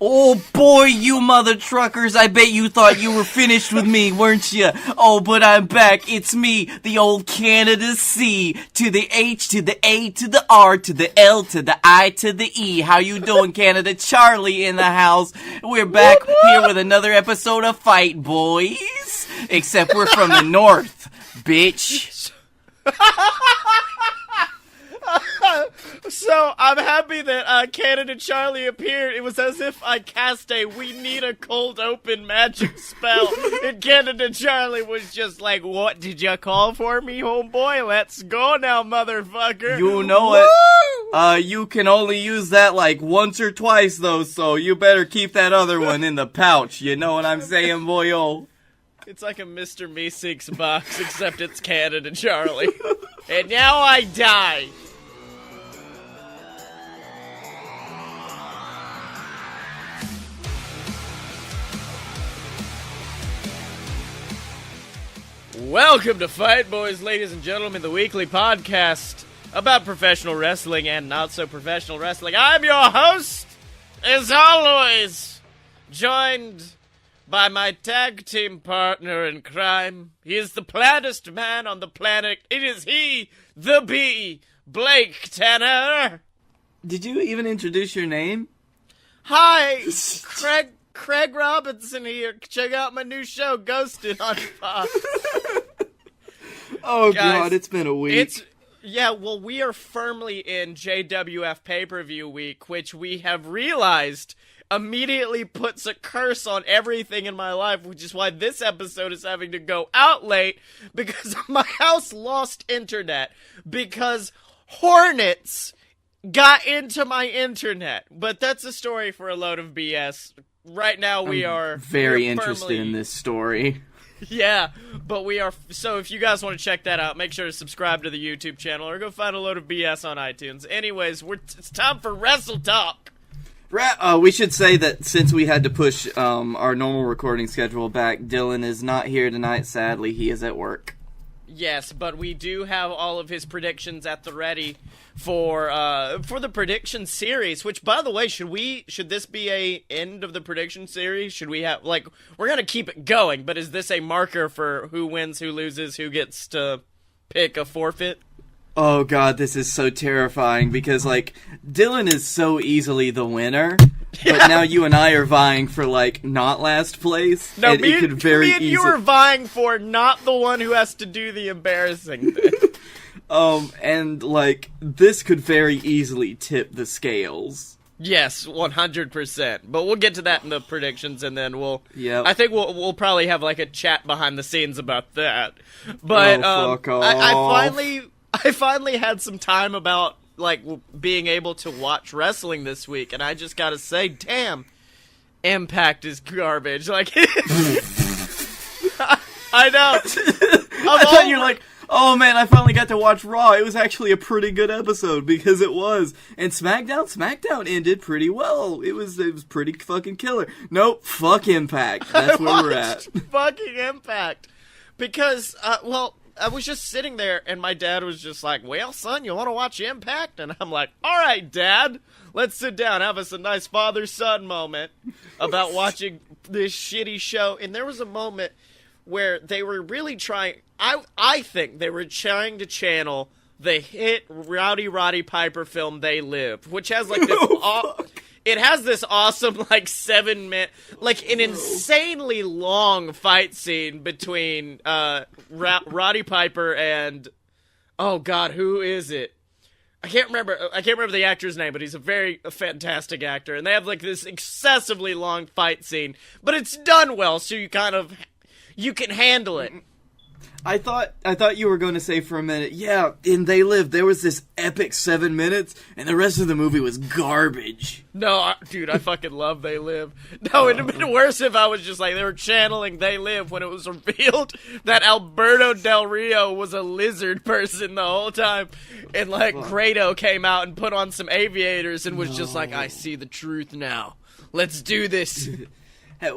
Oh boy, you mother truckers, I bet you thought you were finished with me, weren't you? Oh, but I'm back, it's me, the old Canada C, to the H, to the A, to the R, to the L, to the I, to the E. How you doing, Canada? Charlie in the house. We're back here with another episode of Fight Boys. Except we're from the north, bitch. So, I'm happy that Canada Charlie appeared. It was as if I cast a "we need a cold open" magic spell, and Canada Charlie was just like, "What did you call for me, homeboy? Let's go now, motherfucker." You know it. You can only use that like once or twice though, so you better keep that other one in the pouch. You know what I'm saying, boyo? It's like a Mr. Meeseeks box, except it's Canada Charlie. And now I die. Welcome to Fight Boys, ladies and gentlemen, the weekly podcast about professional wrestling and not so professional wrestling. I'm your host, as always, joined by my tag team partner in crime. He is the plattest man on the planet. It is he, the Bee, Blake Tanner. Did you even introduce your name? Hi, Craig Robinson here. Check out my new show, Ghosted on Fox. Oh, guys, God, it's been a week. Well, we are firmly in JWF Pay-Per-View week, which we have realized immediately puts a curse on everything in my life, which is why this episode is having to go out late, because my house lost internet, because hornets got into my internet. But that's a story for a load of BS. Right now I'm very interested in this story. Yeah, but we are. So if you guys want to check that out, make sure to subscribe to the YouTube channel or go find a load of BS on iTunes. Anyways, it's time for Wrestle Talk. We should say that since we had to push our normal recording schedule back, Dylan is not here tonight. Sadly, he is at work. Yes, but we do have all of his predictions at the ready for the prediction series. Which, by the way, should this be a end of the prediction series? Should we have we're gonna keep it going? But is this a marker for who wins, who loses, who gets to pick a forfeit? Oh God, this is so terrifying because Dylan is so easily the winner. Yeah. But now you and I are vying for, not last place. No, and me and you are vying for not the one who has to do the embarrassing thing. This could very easily tip the scales. Yes, 100%. But we'll get to that in the predictions, and then Yep. I think we'll probably have, a chat behind the scenes about that. But, fuck off. I finally had some time about being able to watch wrestling this week, and I just gotta say, damn, Impact is garbage. I know. I thought you were like, oh man, I finally got to watch Raw. It was actually a pretty good episode because it was. And SmackDown ended pretty well. It was pretty fucking killer. Nope, fuck Impact. That's where we're at. Fucking Impact. Because, I was just sitting there, and my dad was just like, well, son, you want to watch Impact? And I'm like, all right, Dad, let's sit down, have us a nice father-son moment about watching this shitty show. And there was a moment where they were really trying, I think they were trying to channel the hit Roddy Piper film, They Live, which has, this... It has this awesome, 7-minute, an insanely long fight scene between, Roddy Piper and, oh god, who is it? I can't remember the actor's name, but he's a fantastic actor, and they have, this excessively long fight scene, but it's done well, so you can handle it. I thought you were going to say for a minute, yeah, in They Live, there was this epic 7 minutes, and the rest of the movie was garbage. No, dude, I fucking love They Live. No, it'd have been worse if I was just they were channeling They Live when it was revealed that Alberto Del Rio was a lizard person the whole time. And, Grado came out and put on some aviators and was just I see the truth now. Let's do this.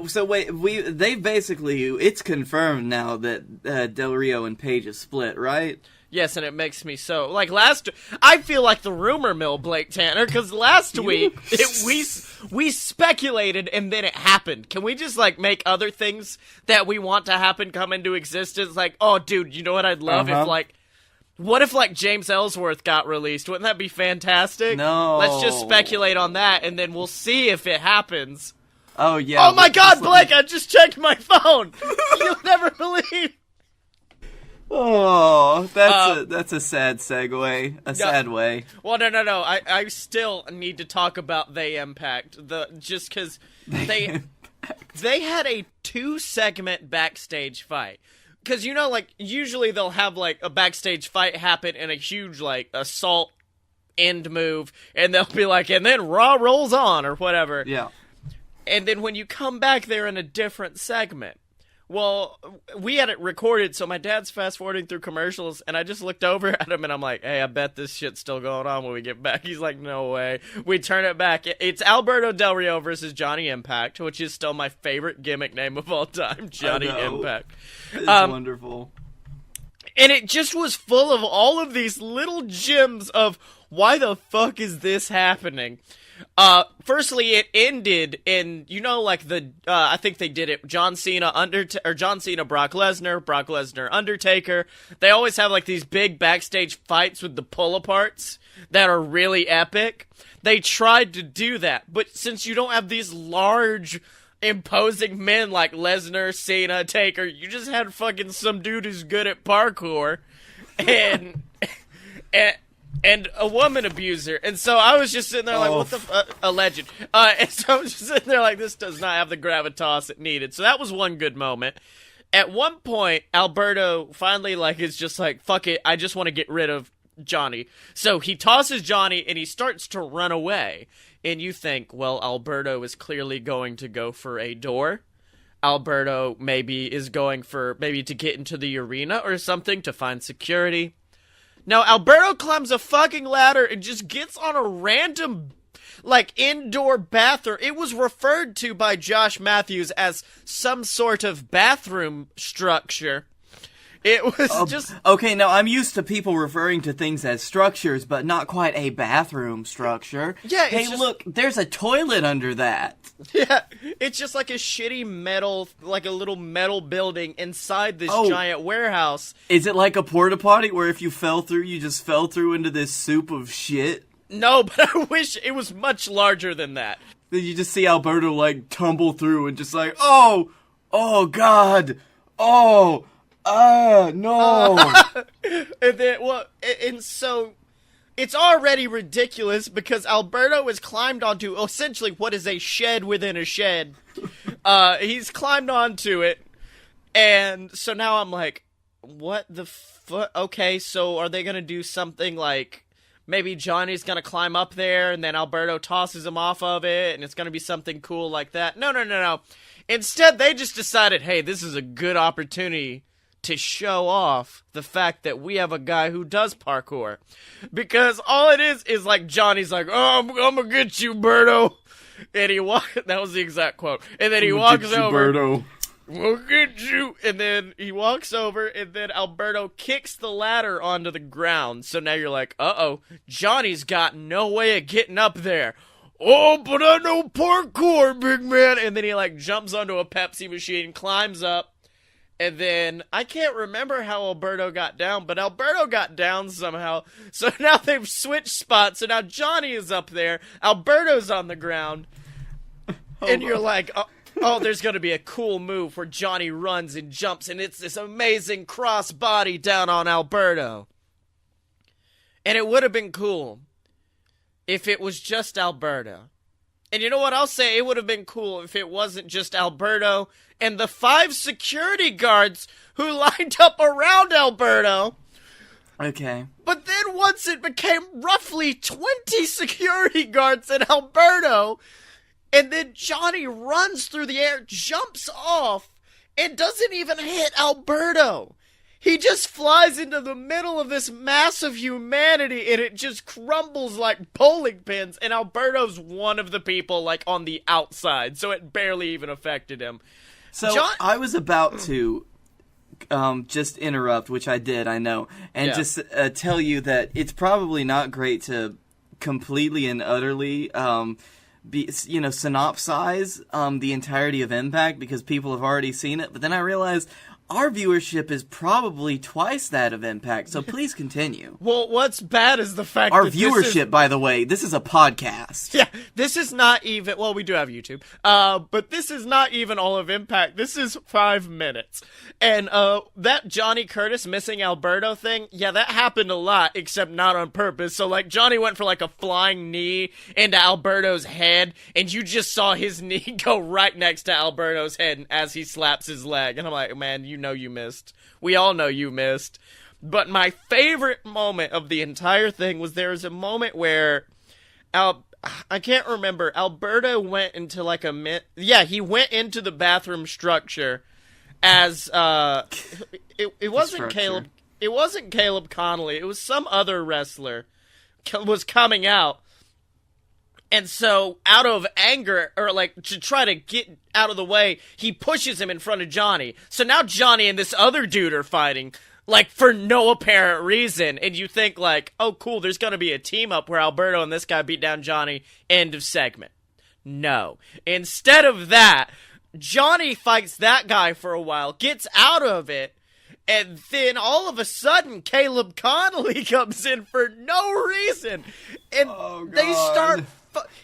So wait, it's confirmed now that Del Rio and Paige is split, right? Yes, and it makes me so... Like, I feel like the rumor mill, Blake Tanner, because last week, we speculated and then it happened. Can we just, like, make other things that we want to happen come into existence? Like, oh, dude, you know what I'd love if, like... What if, like, James Ellsworth got released? Wouldn't that be fantastic? No. Let's just speculate on that, and then we'll see if it happens. Oh, yeah. Oh, my God, Blake, I just checked my phone! You'll never believe... Oh, that's a sad segue. Sad way. Well, no. I still need to talk about They Impact. Just because they had a 2-segment backstage fight. Because, you know, like, usually they'll have, like, a backstage fight happen in a huge, like, assault end move. And they'll be like, and then Raw rolls on, or whatever. Yeah. And then when you come back, they're in a different segment. Well, we had it recorded, so my dad's fast-forwarding through commercials, and I just looked over at him, and I'm like, hey, I bet this shit's still going on when we get back. He's like, no way. We turn it back. It's Alberto Del Rio versus Johnny Impact, which is still my favorite gimmick name of all time, Johnny Impact. It's wonderful. And it just was full of all of these little gems of, why the fuck is this happening? Firstly, it ended in, you know, like I think they did it, John Cena, Brock Lesnar, Undertaker. They always have, like, these big backstage fights with the pull-aparts that are really epic. They tried to do that, but since you don't have these large, imposing men like Lesnar, Cena, Taker, you just had fucking some dude who's good at parkour, and a woman abuser. And so I was just sitting there like, what the alleged. And so I was just sitting there like, this does not have the gravitas it needed. So that was one good moment. At one point, Alberto finally, like, is just like, fuck it, I just want to get rid of Johnny. So he tosses Johnny and he starts to run away. And you think, well, Alberto is clearly going to go for a door. Alberto maybe is going for, maybe to get into the arena or something to find security. Now, Alberto climbs a fucking ladder and just gets on a random, like, indoor bathroom. It was referred to by Josh Matthews as some sort of bathroom structure. It was just... Okay, now, I'm used to people referring to things as structures, but not quite a bathroom structure. Yeah, hey, look, there's a toilet under that. Yeah, it's just like a shitty metal, like a little metal building inside this giant warehouse. Is it like a porta potty where if you fell through, you just fell through into this soup of shit? No, but I wish it was much larger than that. Then you just see Alberto, like, tumble through and just like, oh God, no. And so it's already ridiculous because Alberto has climbed onto essentially what is a shed within a shed. He's climbed onto it, and so now I'm like, what the fuck? Okay, so are they gonna do something like maybe Johnny's gonna climb up there and then Alberto tosses him off of it, and it's gonna be something cool like that? No. Instead, they just decided, hey, this is a good opportunity to show off the fact that we have a guy who does parkour. Because all it is like Johnny's like, oh, I'm gonna get you, Berto. And that was the exact quote. And then he walks over. Berto. We'll get you. And then he walks over, and then Alberto kicks the ladder onto the ground. So now you're like, uh-oh, Johnny's got no way of getting up there. Oh, but I know parkour, big man. And then he, like, jumps onto a Pepsi machine, climbs up. And then, I can't remember how Alberto got down, but Alberto got down somehow. So now they've switched spots, so now Johnny is up there, Alberto's on the ground, and you're like, oh, there's gonna be a cool move where Johnny runs and jumps, and it's this amazing cross-body down on Alberto. And it would have been cool if it was just Alberto. And you know what, I'll say it would have been cool if it wasn't just Alberto and the 5 security guards who lined up around Alberto. Okay. But then once it became roughly 20 security guards and Alberto, and then Johnny runs through the air, jumps off, and doesn't even hit Alberto. He just flies into the middle of this mass of humanity, and it just crumbles like bowling pins, and Alberto's one of the people, like, on the outside, so it barely even affected him. So, I was about to just interrupt, which I did, I know, and Yeah. just tell you that it's probably not great to completely and utterly synopsize the entirety of Impact because people have already seen it. But then I realized our viewership is probably twice that of Impact, so please continue. Well, what's bad is the fact Our that viewership, by the way, this is a podcast. Yeah, this is not even... Well, we do have YouTube. But this is not even all of Impact. This is 5 minutes. And that Johnny Curtis missing Alberto thing, yeah, that happened a lot, except not on purpose. So, like, Johnny went for, like, a flying knee into Alberto's head, and you just saw his knee go right next to Alberto's head as he slaps his leg. And I'm like, man, you know you missed. We all know you missed. But my favorite moment of the entire thing was there was a moment where I can't remember. Alberto went into like he went into the bathroom structure as it wasn't Caleb. It wasn't Caleb Connolly. It was some other wrestler was coming out. And so, out of anger, or like, to try to get out of the way, he pushes him in front of Johnny. So now Johnny and this other dude are fighting, like, for no apparent reason. And you think, like, oh, cool, there's gonna be a team-up where Alberto and this guy beat down Johnny. End of segment. No. Instead of that, Johnny fights that guy for a while, gets out of it, and then all of a sudden, Caleb Connolly comes in for no reason. And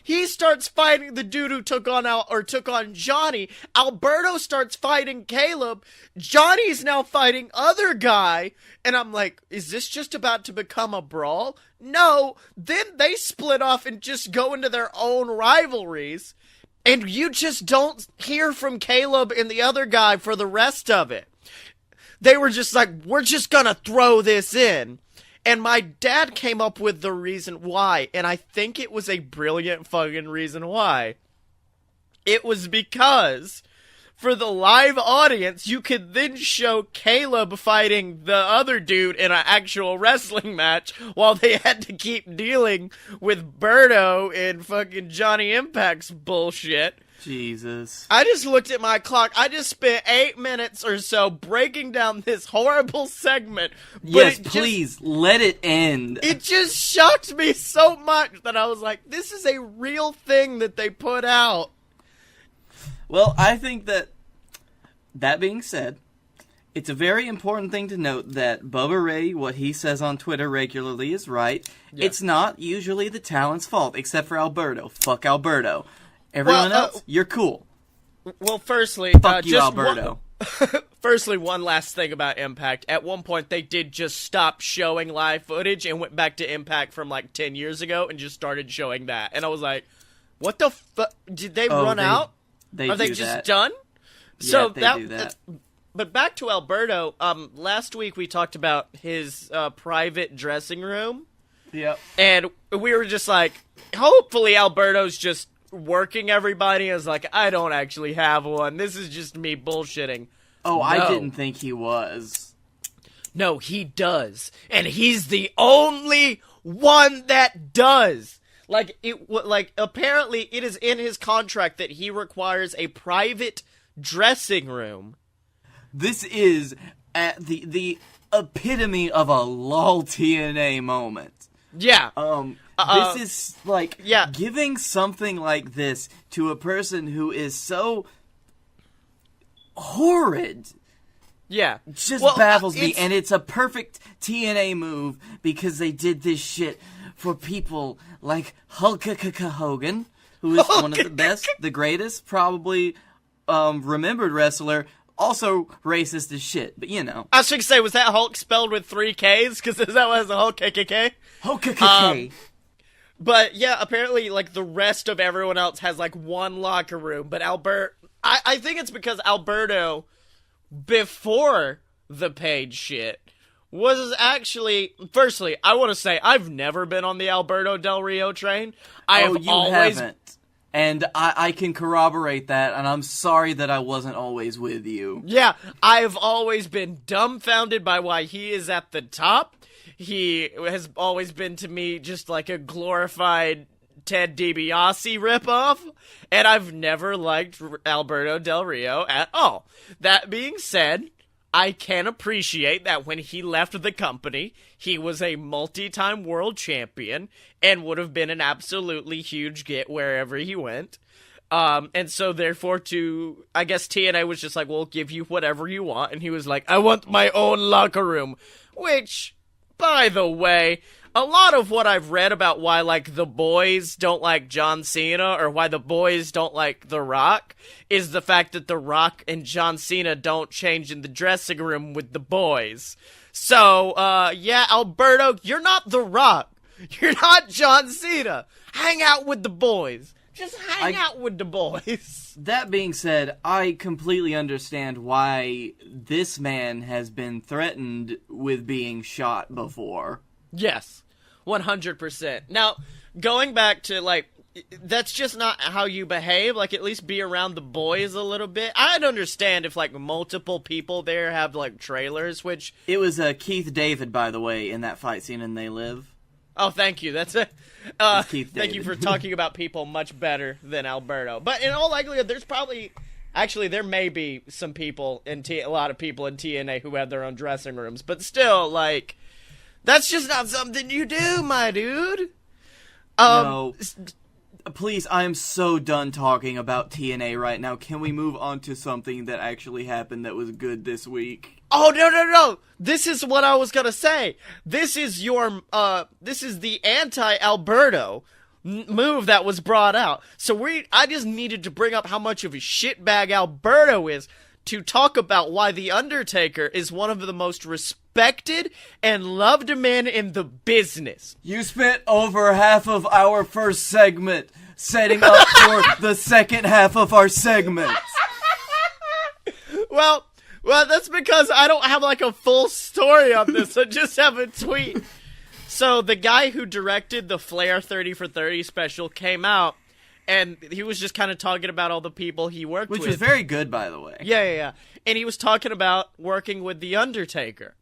he starts fighting the dude who took on Johnny. Alberto starts fighting Caleb. Johnny's now fighting other guy. And I'm like, is this just about to become a brawl? No. Then they split off and just go into their own rivalries. And you just don't hear from Caleb and the other guy for the rest of it. They were just like, we're just gonna throw this in. And my dad came up with the reason why, and I think it was a brilliant fucking reason why. It was because, for the live audience, you could then show Caleb fighting the other dude in an actual wrestling match, while they had to keep dealing with Berto and fucking Johnny Impact's bullshit. Jesus. I just looked at my clock. I just spent 8 minutes or so breaking down this horrible segment. Yes, please, let it end. It just shocked me so much that I was like, this is a real thing that they put out. Well, I think that being said, it's a very important thing to note that Bubba Ray, what he says on Twitter regularly is right. Yeah. It's not usually the talent's fault, except for Alberto. Fuck Alberto. Everyone else, you're cool. Well, firstly, fuck you, Alberto. Firstly, one last thing about Impact. At one point, they did just stop showing live footage and went back to Impact from like 10 years ago and just started showing that. And I was like, what the fuck? Did they run out? Are they just done? Yeah, so they do that. But back to Alberto, last week we talked about his private dressing room. Yep. And we were just like, hopefully Alberto's just working everybody as like, I don't actually have one. This is just me bullshitting. Oh, no. I didn't think he was. No, he does. And he's the only one that does. Apparently it is in his contract that he requires a private dressing room. This is at the epitome of a LOL TNA moment. Yeah. This is, like, giving something like this to a person who is so horrid. Yeah. Just baffles me, and it's a perfect TNA move because they did this shit for people like Hulk Hogan, who is one of the best, the greatest, probably remembered wrestler. Also racist as shit, but you know. I was going to say, was that Hulk spelled with 3 Ks? Because is that what is the Hulk KKK? Hulk KKK. But yeah, apparently, like, the rest of everyone else has, like, one locker room. But I think it's because Alberto, before the paid shit, was actually... Firstly, I want to say, I've never been on the Alberto Del Rio train. Haven't. And I can corroborate that, and I'm sorry that I wasn't always with you. Yeah, I've always been dumbfounded by why he is at the top. He has always been, to me, just like a glorified Ted DiBiase ripoff, and I've never liked Alberto Del Rio at all. That being said, I can appreciate that when he left the company, he was a multi-time world champion and would have been an absolutely huge get wherever he went. And so therefore I guess TNA was just like, we'll give you whatever you want. And he was like, I want my own locker room. Which, by the way, a lot of what I've read about why, like, the boys don't like John Cena or why the boys don't like The Rock is the fact that The Rock and John Cena don't change in the dressing room with the boys. So, yeah, Alberto, you're not The Rock. You're not John Cena. Hang out with the boys. Just hang out with the boys. That being said, I completely understand why this man has been threatened with being shot before. Yes, 100%. Now, going back to, like, that's just not how you behave. Like, at least be around the boys a little bit. I'd understand if, like, multiple people there have, like, trailers, which... It was Keith David, by the way, in that fight scene in They Live. Oh, thank you. That's it. Thank you for talking about people much better than Alberto. But in all likelihood, there's probably... Actually, there may be some people a lot of people in TNA who have their own dressing rooms. But still, like... That's just not something you do, my dude. No. Please, I am so done talking about TNA right now. Can we move on to something that actually happened that was good this week? Oh, no. This is what I was gonna say. This is the anti-Alberto move that was brought out. So I just needed to bring up how much of a shitbag Alberto is to talk about why The Undertaker is one of the most respected and loved men in the business. You spent over half of our first segment setting up for the second half of our segment. Well, that's because I don't have, like, a full story on this. I just have a tweet. So the guy who directed the Flair 30 for 30 special came out, and he was just kind of talking about all the people he worked with. Which was very good, by the way. Yeah. And he was talking about working with The Undertaker.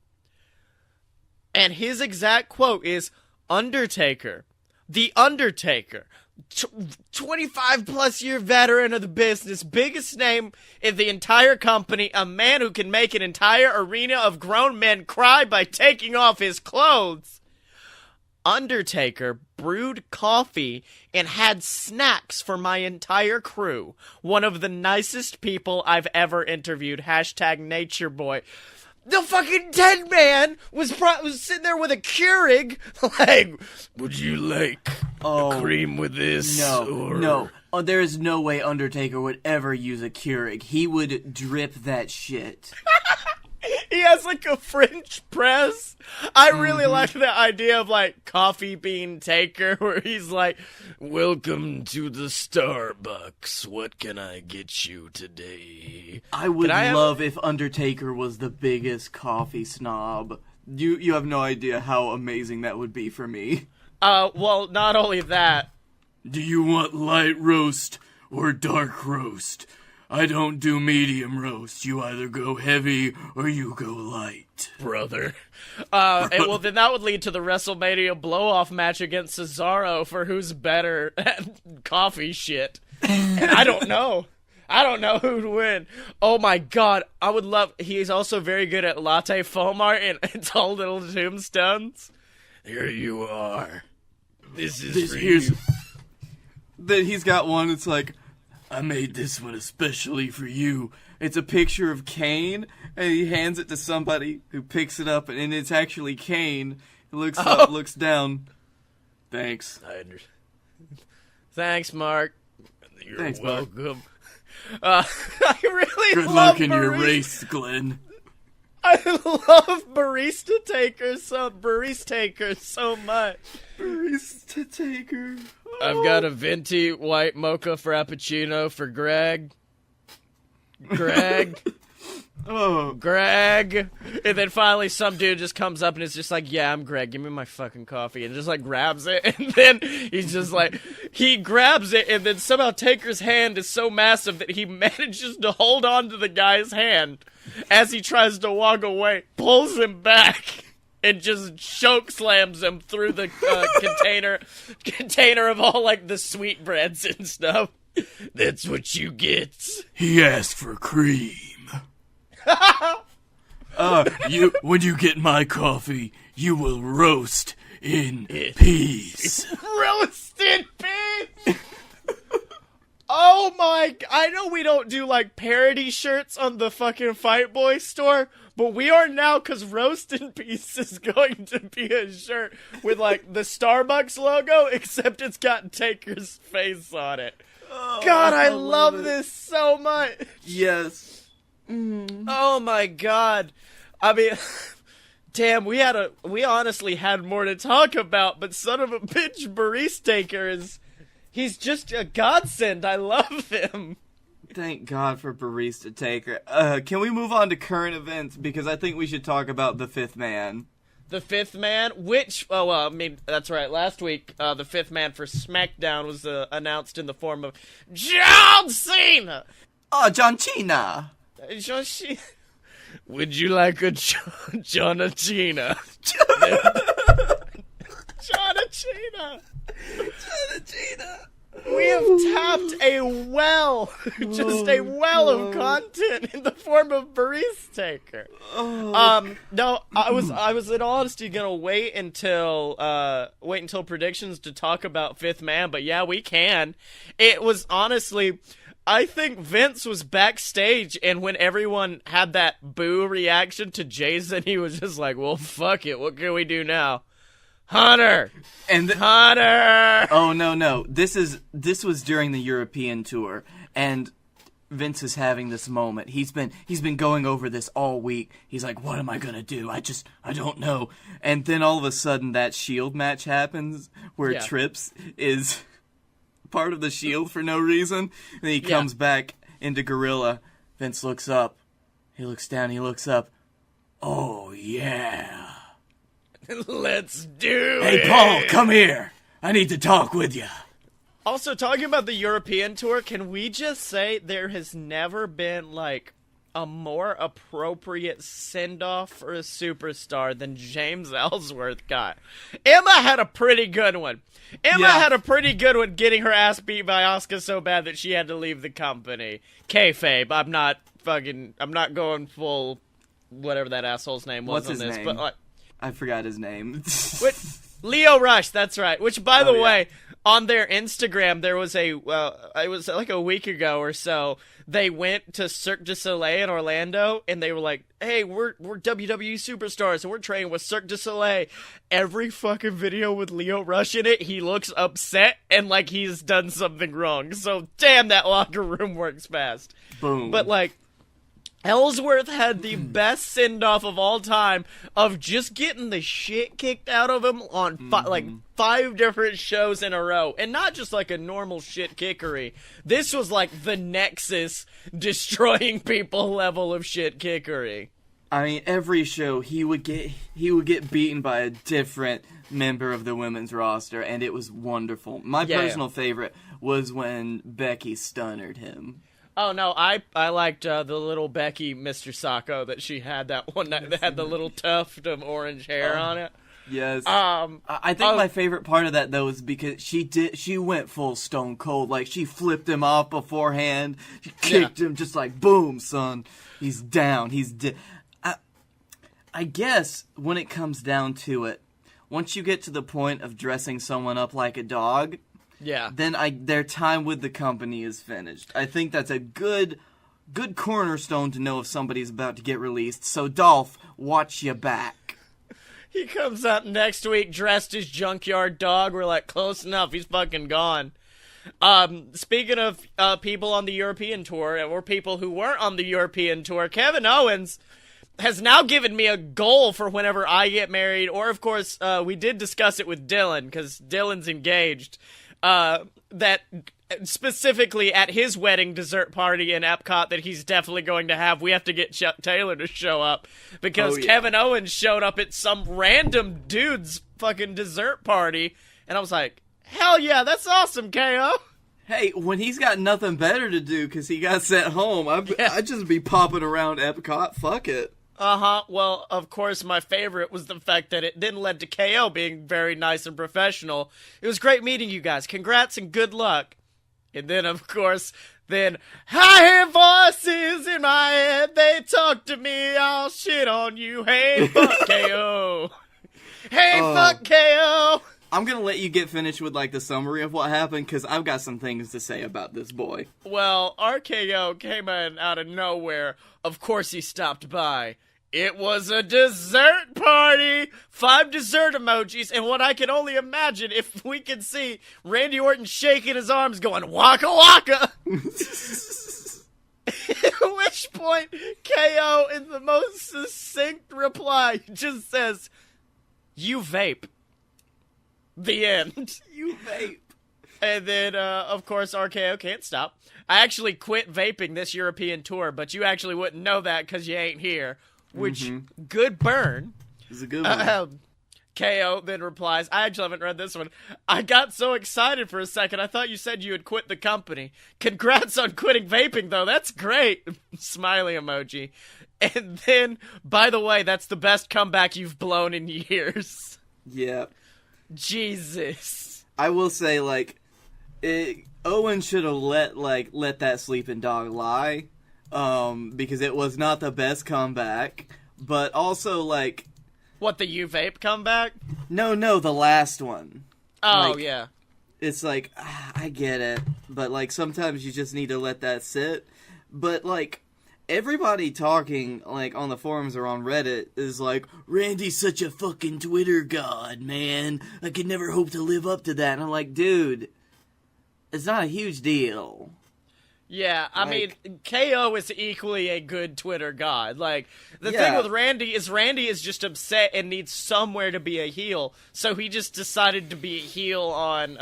And his exact quote is, Undertaker, The Undertaker, 25-plus year veteran of the business, biggest name in the entire company, a man who can make an entire arena of grown men cry by taking off his clothes. Undertaker brewed coffee and had snacks for my entire crew. One of the nicest people I've ever interviewed. Hashtag Nature Boy. The fucking dead man was sitting there with a Keurig, like, would you like a cream with this? No. Oh, there is no way Undertaker would ever use a Keurig. He would drip that shit. He has, like, a French press. I really like the idea of, like, Coffee Bean Taker, where he's like, welcome to the Starbucks. What can I get you today? I would love if Undertaker was the biggest coffee snob. You have no idea how amazing that would be for me. Well, not only that. Do you want light roast or dark roast? I don't do medium roast. You either go heavy or you go light. Brother. And well, then that would lead to the WrestleMania blow-off match against Cesaro for who's better at coffee shit. And I don't know. I don't know who'd win. Oh my god. I would love... He's also very good at latte foam art and tall little tombstones. Here you are. This is for you. That he's got one, it's like... I made this one especially for you. It's a picture of Kane, and he hands it to somebody who picks it up, and it's actually Kane. He looks up, looks down. Thanks. Thanks, Mark. You're welcome. Mark. I really Good love luck in your race, Glenn. I love Barista Taker so much. Barista Taker. I've got a venti white mocha frappuccino for Greg. Greg. And then finally some dude just comes up and is just like, yeah, I'm Greg. Give me my fucking coffee. And just like grabs it. And then he's just like, he grabs it. And then somehow Taker's hand is so massive that he manages to hold on to the guy's hand as he tries to walk away, pulls him back. And just choke slams him through the container of all, like, the sweetbreads and stuff. That's what you get. He asked for cream. When you get my coffee, you will roast in peace. Roast in peace! Oh my, I know we don't do like parody shirts on the fucking Fight Boy store, but we are now, because Roast in Peace is going to be a shirt with like the Starbucks logo, except it's got Taker's face on it. Oh, God, I love this so much. Yes. Oh my God. I mean, damn, we honestly had more to talk about, but son of a bitch, Barista Taker he's just a godsend. I love him. Thank God for Barista Taker. Can we move on to current events? Because I think we should talk about the Fifth Man. The Fifth Man, I mean, that's right. Last week, the Fifth Man for SmackDown was announced in the form of John Cena. Oh, John Cena. John Cena. Would you like a John Cena? John Cena. We have tapped a well, just a well of content in the form of Barista Taker. No, I was in all honesty gonna wait until predictions to talk about Fifth Man, but yeah, we can. It was honestly, I think Vince was backstage, and when everyone had that boo reaction to Jason, he was just like, well, fuck it, what can we do now? Hunter! Hunter! Oh, no. This was during the European tour, and Vince is having this moment. He's been going over this all week. He's like, what am I gonna do? I don't know. And then all of a sudden that Shield match happens, where Trips is part of the Shield for no reason. And he comes back into Gorilla. Vince looks up. He looks down, he looks up. Oh, yeah. Let's do it! Hey, Paul, come here. I need to talk with you. Also, talking about the European tour, can we just say there has never been, like, a more appropriate send-off for a superstar than James Ellsworth got? Emma had a pretty good one. Emma had a pretty good one getting her ass beat by Asuka so bad that she had to leave the company. Kayfabe, I'm not going full whatever that asshole's name was. What's his name? But, like, I forgot his name. Leo Rush, that's right. Which, by the way, on their Instagram, there was it was like a week ago or so, they went to Cirque du Soleil in Orlando, and they were like, hey, we're WWE superstars, and we're training with Cirque du Soleil. Every fucking video with Leo Rush in it, he looks upset and like he's done something wrong. So, damn, that locker room works fast. Boom. But, like, Ellsworth had the best send-off of all time of just getting the shit kicked out of him on like 5 different shows in a row. And not just like a normal shit kickery. This was like the Nexus destroying people level of shit kickery. I mean, every show he would get beaten by a different member of the women's roster, and it was wonderful. My personal favorite was when Becky stunnered him. Oh, no, I liked the little Becky Mr. Sacco that she had that one night that had the little tuft of orange hair on it. Yes. I think my favorite part of that, though, is because she went full Stone Cold. Like, she flipped him off beforehand. She kicked him just like, boom, son. He's down. He's dead. I guess when it comes down to it, once you get to the point of dressing someone up like a dog... then their time with the company is finished. I think that's a good cornerstone to know if somebody's about to get released. So, Dolph, watch your back. He comes out next week dressed as Junkyard Dog. We're like, close enough. He's fucking gone. Speaking of people on the European tour, or people who weren't on the European tour, Kevin Owens has now given me a goal for whenever I get married. Or, of course, we did discuss it with Dylan, because Dylan's engaged. That specifically at his wedding dessert party in Epcot that he's definitely going to have, we have to get Chuck Taylor to show up because Kevin Owens showed up at some random dude's fucking dessert party, and I was like, hell yeah, that's awesome, KO. Hey, when he's got nothing better to do because he got sent home, I'd just be popping around Epcot. Fuck it. Well, of course, my favorite was the fact that it then led to KO being very nice and professional. It was great meeting you guys. Congrats and good luck. And then, of course, Then, I hear voices in my head, they talk to me, I'll shit on you, hey, fuck KO. Hey, fuck KO. I'm gonna let you get finished with, like, the summary of what happened, because I've got some things to say about this boy. Well, RKO came in out of nowhere. Of course he stopped by. It was a dessert party! 5 dessert emojis, and what I can only imagine, if we could see Randy Orton shaking his arms going, waka waka! At which point, KO, in the most succinct reply, just says, you vape. The end. You vape. And then, of course, RKO can't stop. I actually quit vaping this European tour, but you actually wouldn't know that because you ain't here. Which, good burn. It's a good one. KO then replies, I actually haven't read this one. I got so excited for a second, I thought you said you had quit the company. Congrats on quitting vaping, though. That's great. Smiley emoji. And then, by the way, that's the best comeback you've blown in years. Yeah. Jesus. I will say, like, Owen should have let that sleeping dog lie. Because it was not the best comeback, but also, like... What, the you vape comeback? No, the last one. Oh, like, yeah. It's like, I get it, but, like, sometimes you just need to let that sit. But, like, everybody talking, like, on the forums or on Reddit is like, Randy's such a fucking Twitter god, man. I could never hope to live up to that. And I'm like, dude, it's not a huge deal. Yeah, I mean, KO is equally a good Twitter god. Like, the thing with Randy is just upset and needs somewhere to be a heel, so he just decided to be a heel on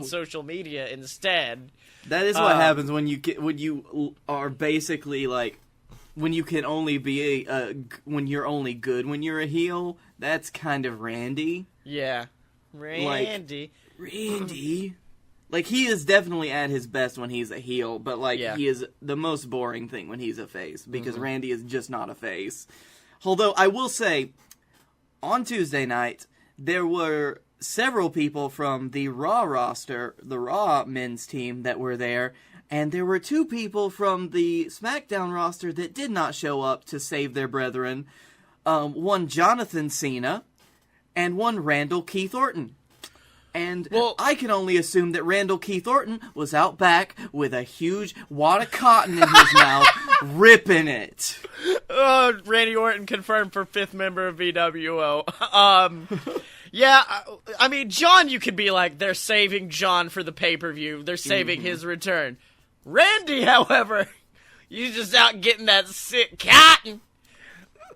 social media instead. That is what happens when you are basically like when you can only be when you're only good when you're a heel. That's kind of Randy. Yeah, Randy. Randy. Like, he is definitely at his best when he's a heel, but, like, he is the most boring thing when he's a face, because Randy is just not a face. Although, I will say, on Tuesday night, there were several people from the Raw roster, the Raw men's team, that were there, and there were 2 people from the SmackDown roster that did not show up to save their brethren. One Jonathan Cena, and one Randall Keith Orton. And I can only assume that Randall Keith Orton was out back with a huge wad of cotton in his mouth, ripping it. Randy Orton confirmed for 5th member of VWO. Yeah, I mean, John, you could be like, they're saving John for the pay-per-view. They're saving his return. Randy, however, you just out getting that sick cotton.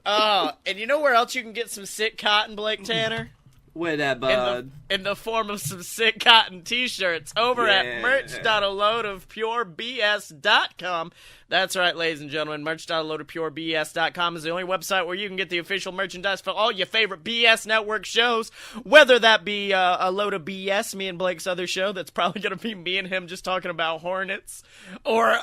And you know where else you can get some sick cotton, Blake Tanner? Where that, bud? In the form of some sick cotton t-shirts over at merch.aloadofpurebs.com. That's right, ladies and gentlemen. Merch.aloadofpurebs.com is the only website where you can get the official merchandise for all your favorite BS Network shows, whether that be a load of BS, me and Blake's other show, that's probably going to be me and him just talking about hornets, or,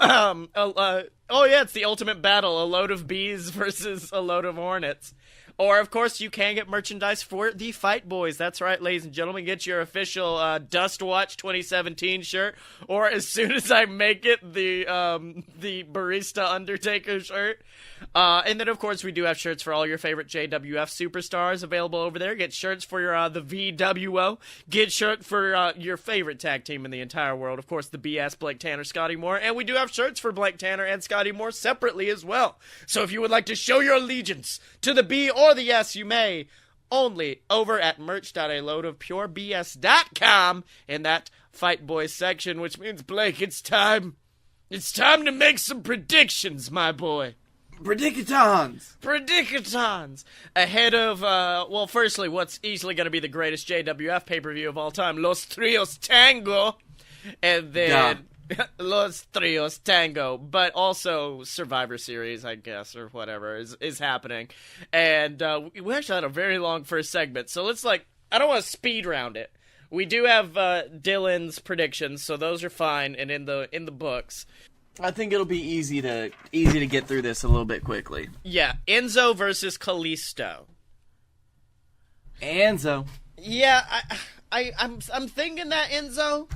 it's the ultimate battle, a load of bees versus a load of hornets. Or, of course, you can get merchandise for the Fight Boys. That's right, ladies and gentlemen. Get your official Dust Watch 2017 shirt. Or, as soon as I make it, the Barista Undertaker shirt. And then, of course, we do have shirts for all your favorite JWF superstars available over there. Get shirts for your the VWO. Get shirt for your favorite tag team in the entire world. Of course, the BS, Blake Tanner, Scotty Moore. And we do have shirts for Blake Tanner and Scotty Moore separately as well. So if you would like to show your allegiance to the B or the S, you may. Only over at merch.aloadofpurebs.com in that Fight Boys section, which means, Blake, it's time. It's time to make some predictions, my boy. Predicatons! Ahead of, firstly, what's easily going to be the greatest JWF pay-per-view of all time, Los Trios Tango. And then Los Trios Tango, but also Survivor Series, I guess, or whatever, is happening. And we actually had a very long first segment, so let's, I don't want to speed round it. We do have Dylan's predictions, so those are fine and in the books. I think it'll be easy to get through this a little bit quickly. Yeah, Enzo versus Kalisto. Enzo. Yeah, I'm thinking that Enzo.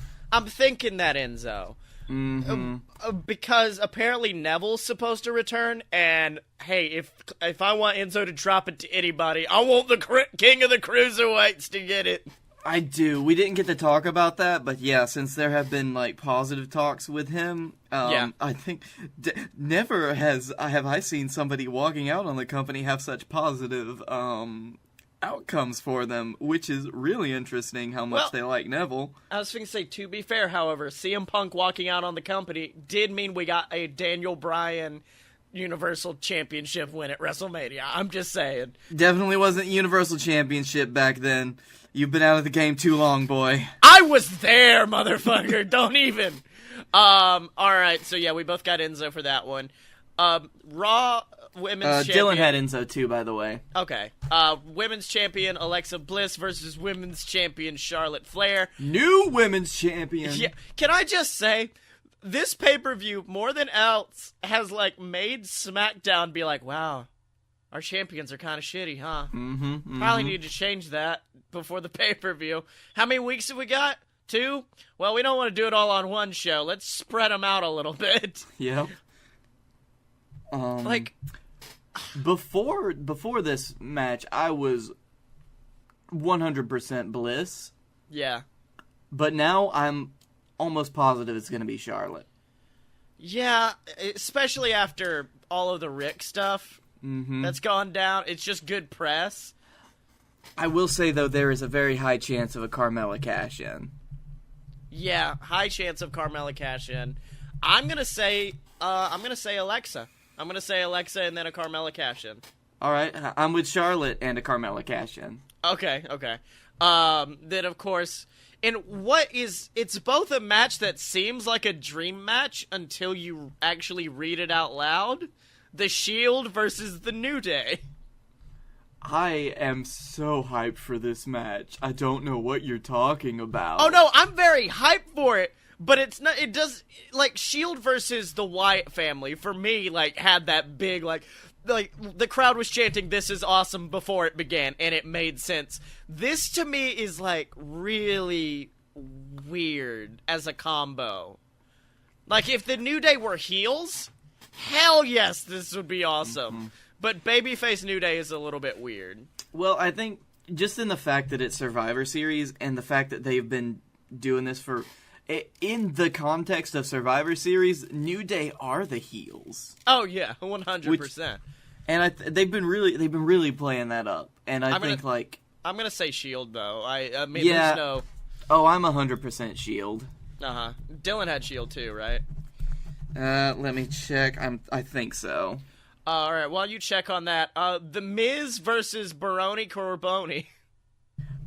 Because apparently Neville's supposed to return, and hey, if I want Enzo to drop it to anybody, I want the king of the cruiserweights to get it. I do. We didn't get to talk about that, but yeah, since there have been like positive talks with him, I think never have I seen somebody walking out on the company have such positive outcomes for them, which is really interesting how much they like Neville. I was going to say, to be fair, however, CM Punk walking out on the company did mean we got a Daniel Bryan Universal Championship win at WrestleMania. I'm just saying. Definitely wasn't Universal Championship back then. You've been out of the game too long, boy. I was there, motherfucker. Don't even. Alright, so yeah, we both got Enzo for that one. Raw Women's Champion. Dylan had Enzo too, by the way. Okay. Women's Champion Alexa Bliss versus Women's Champion Charlotte Flair. New Women's Champion. Yeah. Can I just say, this pay-per-view, more than else, has, like, made SmackDown be like, wow, our champions are kind of shitty, huh? Probably need to change that before the pay-per-view. How many weeks have we got? 2? Well, we don't want to do it all on one show. Let's spread them out a little bit. Yep. Before this match, I was 100% Bliss. Yeah. But now I'm almost positive it's going to be Charlotte. Yeah, especially after all of the Rick stuff that's gone down. It's just good press. I will say, though, there is a very high chance of a Carmella cash-in. Yeah, high chance of Carmella cash-in. I'm going to say Alexa. I'm going to say Alexa and then a Carmella cash-in. All right, I'm with Charlotte and a Carmella cash-in. Okay. Then, of course, it's both a match that seems like a dream match until you actually read it out loud. The Shield versus the New Day. I am so hyped for this match. I don't know what you're talking about. Oh, no, I'm very hyped for it. But it's not, it does, like, Shield versus the Wyatt family, for me, like, had that big, like, the crowd was chanting, "This is awesome," before it began, and it made sense. This, to me, is, like, really weird as a combo. Like, if the New Day were heels, hell yes, this would be awesome. But babyface New Day is a little bit weird. Well, I think, just in the fact that it's Survivor Series, and the fact that they've been doing this for... In the context of Survivor Series, New Day are the heels. Oh yeah, 100%. And they've been really playing that up. And I'm gonna say Shield though. I mean, yeah. There's no. Oh, I'm 100% Shield. Dylan had Shield too, right? Let me check. I think so. All right. While you check on that, The Miz versus Baroni Corboni.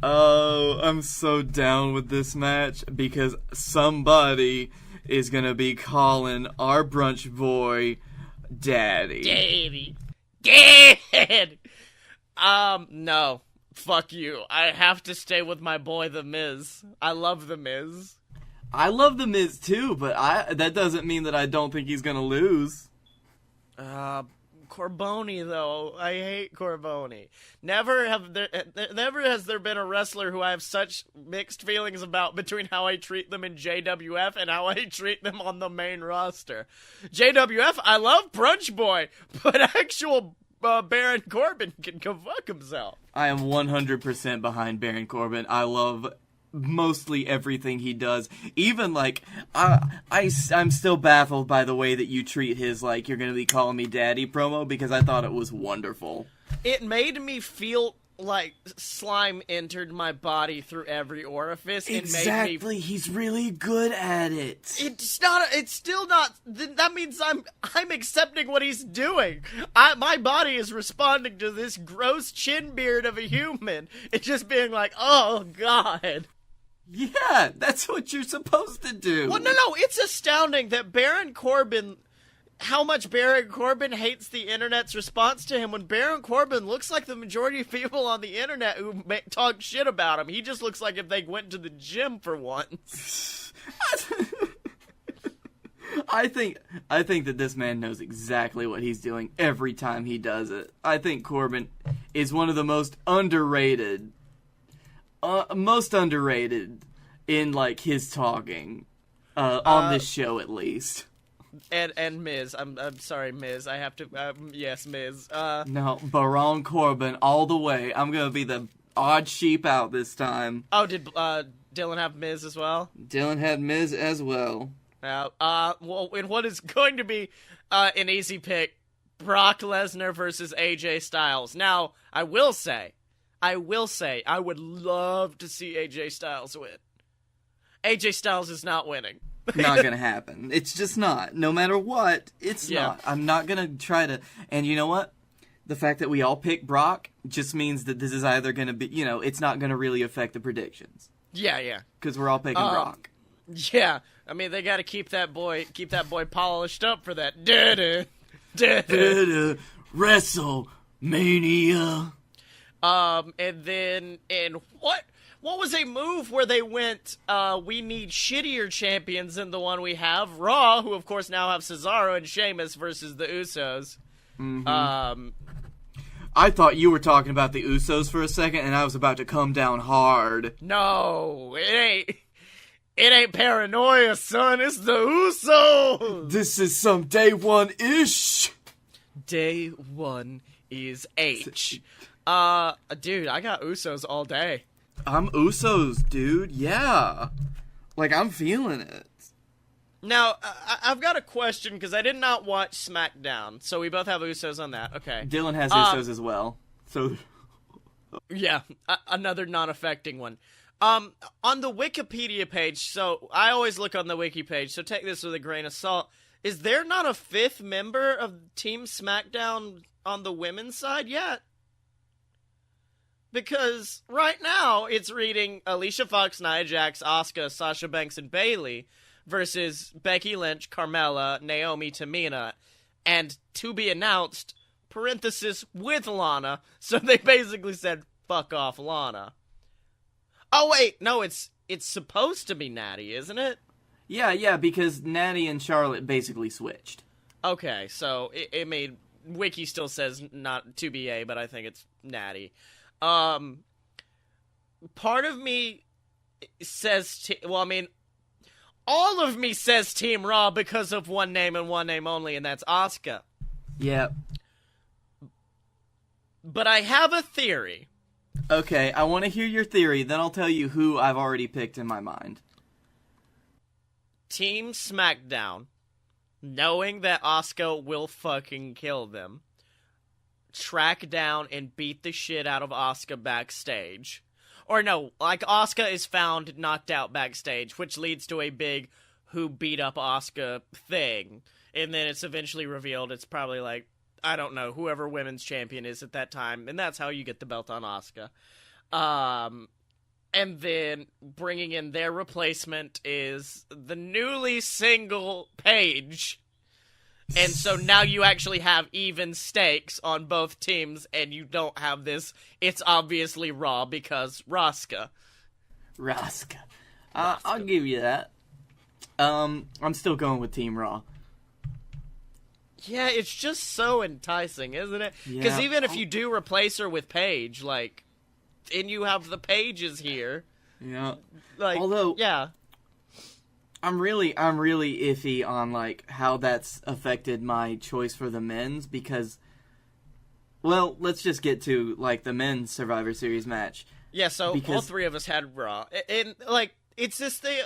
Oh, I'm so down with this match because somebody is gonna be calling our brunch boy Daddy. Dad! No. Fuck you. I have to stay with my boy The Miz. I love The Miz. I love The Miz too, but that doesn't mean that I don't think he's gonna lose. Corboni, though. I hate Corboni. Never has there been a wrestler who I have such mixed feelings about between how I treat them in JWF and how I treat them on the main roster. JWF, I love Brunch Boy, but actual Baron Corbin can go fuck himself. I am 100% behind Baron Corbin. I love mostly everything he does. Even, like, I'm still baffled by the way that you treat his, like, "you're gonna be calling me daddy" promo, because I thought it was wonderful. It made me feel like slime entered my body through every orifice. Exactly, he's really good at it. It's still not, that means I'm accepting what he's doing. My body is responding to this gross chin beard of a human. It's just being like, oh god. Yeah, that's what you're supposed to do. Well, no, it's astounding that how much Baron Corbin hates the internet's response to him when Baron Corbin looks like the majority of people on the internet who talk shit about him. He just looks like if they went to the gym for once. I think that this man knows exactly what he's doing every time he does it. I think Corbin is one of the most underrated in, like, his talking. on this show at least. And Miz. I'm sorry, Miz. I have to. Yes, Miz. No, Baron Corbin all the way. I'm gonna be the odd sheep out this time. Oh, did Dylan have Miz as well? Dylan had Miz as well. Well, in what is going to be an easy pick, Brock Lesnar versus AJ Styles. Now, I will say, I would love to see AJ Styles win. AJ Styles is not winning. Not gonna happen. It's just not. No matter what, it's not. I'm not gonna try to. And you know what? The fact that we all pick Brock just means that this is either gonna be, it's not gonna really affect the predictions. Yeah. Because we're all picking Brock. Yeah. I mean, they gotta keep that boy polished up for that. WrestleMania. And then, what was a move where they went, we need shittier champions than the one we have? Raw, who of course now have Cesaro and Sheamus versus the Usos. Mm-hmm. I thought you were talking about the Usos for a second, and I was about to come down hard. No, it ain't paranoia, son. It's the Usos. This is some day one-ish. Day one is H. Dude, I got Usos all day. I'm Usos, dude. Yeah. Like, I'm feeling it. Now, I've got a question, because I did not watch SmackDown, so we both have Usos on that. Okay. Dylan has Usos as well. So. Yeah, another non-affecting one. On the Wikipedia page, so I always look on the wiki page, so take this with a grain of salt. Is there not a fifth member of Team SmackDown on the women's side yet? Because right now it's reading Alicia Fox, Nia Jax, Asuka, Sasha Banks, and Bayley versus Becky Lynch, Carmella, Naomi, Tamina, and to be announced, parenthesis, with Lana. So they basically said, fuck off, Lana. Oh wait, no, it's supposed to be Natty, isn't it? Yeah, because Natty and Charlotte basically switched. Okay, so it made... Wiki still says not 2BA, but I think it's Natty. Part of me says... all of me says Team Raw because of one name and one name only, and that's Asuka. Yep. But I have a theory. Okay, I want to hear your theory, then I'll tell you who I've already picked in my mind. Team SmackDown, knowing that Asuka will fucking kill them, track down and beat the shit out of Asuka backstage. Or no, like Asuka is found knocked out backstage, which leads to a big who beat up Asuka thing. And then it's eventually revealed it's probably like, I don't know, whoever women's champion is at that time. And that's how you get the belt on Asuka. And then bringing in their replacement is the newly single Paige. And so now you actually have even stakes on both teams, and you don't have this, it's obviously Raw because Raska. I'll give you that. I'm still going with Team Raw. Yeah, it's just so enticing, isn't it? Because even if you do replace her with Paige, like, and you have the Paiges here. Yeah. Like, although, yeah. I'm really iffy on, like, how that's affected my choice for the men's, because, well, let's just get to, like, the men's Survivor Series match. Yeah, so all three of us had Raw. And, like, it's this thing,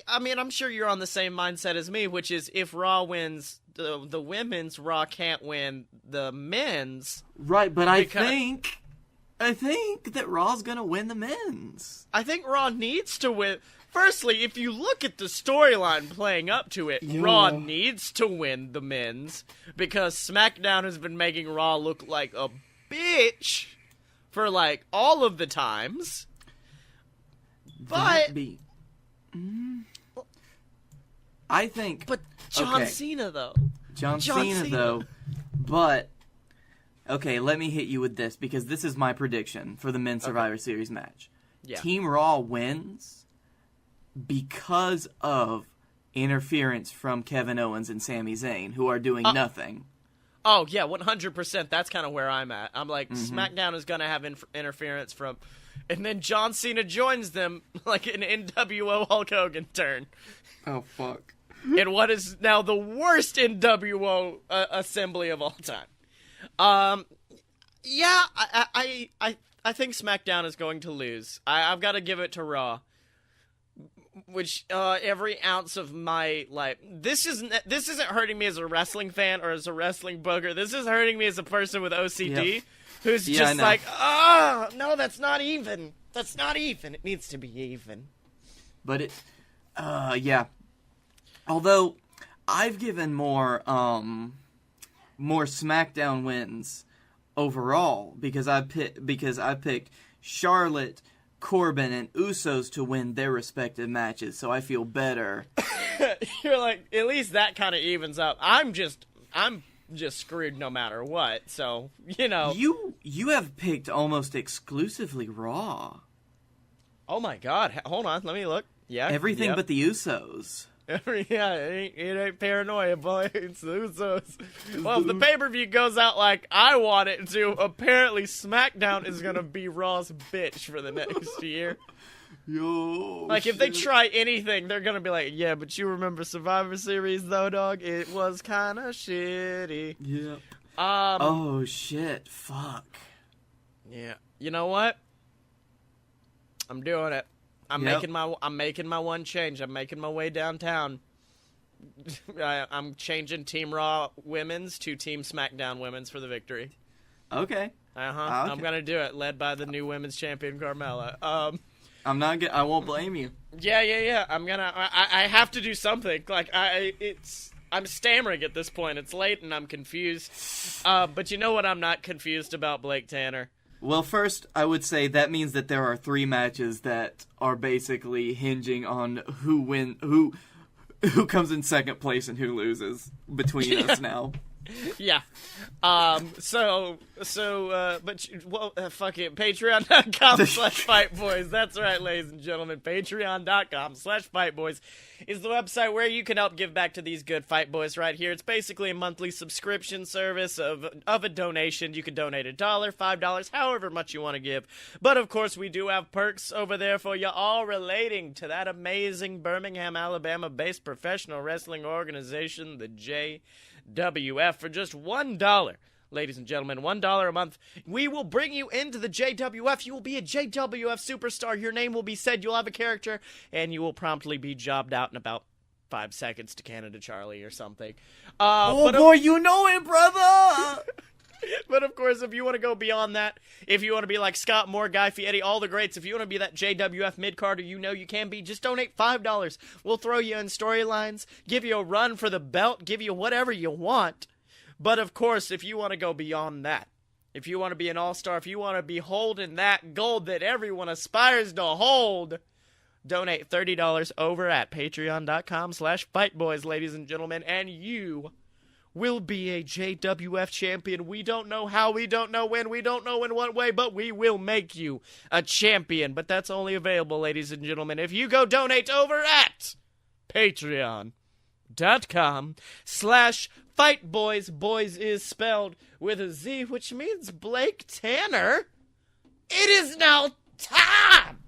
I'm sure you're on the same mindset as me, which is if Raw wins the women's, Raw can't win the men's. Right, but I think that Raw's gonna win the men's. I think Raw needs to win. Firstly, if you look at the storyline playing up to it, Raw needs to win the men's because SmackDown has been making Raw look like a bitch for, like, all of the times. But I think... But John Cena, though. John Cena, though. But, okay, let me hit you with this, because this is my prediction for the men's Survivor Series match. Yeah. Team Raw wins because of interference from Kevin Owens and Sami Zayn, who are doing nothing. Oh, yeah, 100%. That's kind of where I'm at. I'm like, SmackDown is going to have interference from... And then John Cena joins them like an NWO Hulk Hogan turn. Oh, fuck. In what is now the worst NWO assembly of all time. Yeah, I think SmackDown is going to lose. I've got to give it to Raw. Which every ounce of my life, this isn't hurting me as a wrestling fan or as a wrestling booger. This is hurting me as a person with OCD who's just like, oh no, that's not even. That's not even. It needs to be even. But it, yeah. Although I've given more SmackDown wins overall because I picked Charlotte, Corbin, and Usos to win their respective matches, so I feel better. You're like, at least that kind of evens up. I'm just screwed no matter what. So you have picked almost exclusively Raw. Oh my God! Hold on, let me look. Yeah, everything but the Usos. Yeah, it ain't paranoia, boy. It's the Usos. Well, if the pay-per-view goes out like I want it to, apparently SmackDown is gonna be Raw's bitch for the next year. Yo, like, if they try anything, they're gonna be like, yeah, but you remember Survivor Series, though, dog? It was kind of shitty. Yeah. Oh, shit. Fuck. Yeah. You know what? I'm doing it. I'm making my one change. I'm making my way downtown. I'm changing Team Raw Women's to Team SmackDown Women's for the victory. Okay. Okay. I'm gonna do it, led by the new Women's Champion Carmella. I won't blame you. Yeah. I have to do something. Like I'm stammering at this point. It's late and I'm confused. But you know what? I'm not confused about Blake Tanner. Well, first, I would say that means that there are 3 matches that are basically hinging on who comes in second place and who loses between us now. Yeah. Fuck it. Patreon.com/FightBoys. That's right, ladies and gentlemen. Patreon.com/FightBoys is the website where you can help give back to these good Fight Boys right here. It's basically a monthly subscription service of a donation. You can donate $1, $5, however much you want to give. But of course, we do have perks over there for you all relating to that amazing Birmingham, Alabama-based professional wrestling organization, the JWF, for just $1. Ladies and gentlemen, $1 a month. We will bring you into the JWF. You will be a JWF superstar. Your name will be said. You'll have a character, and you will promptly be jobbed out in about 5 seconds to Canada Charlie or something. You know it, brother! But of course, if you want to go beyond that, if you want to be like Scott Moore, Guy Fieri, all the greats, if you want to be that JWF mid-carder you can be, just donate $5. We'll throw you in storylines, give you a run for the belt, give you whatever you want. But of course, if you want to go beyond that, if you want to be an all-star, if you want to be holding that gold that everyone aspires to hold, donate $30 over at patreon.com/fightboys, ladies and gentlemen, and you will be a JWF champion. We don't know how, we don't know when, we don't know in what way, but we will make you a champion. But that's only available, ladies and gentlemen, if you go donate over at patreon.com/FightBoys. Boys is spelled with a Z, which means Blake Tanner. It is now time.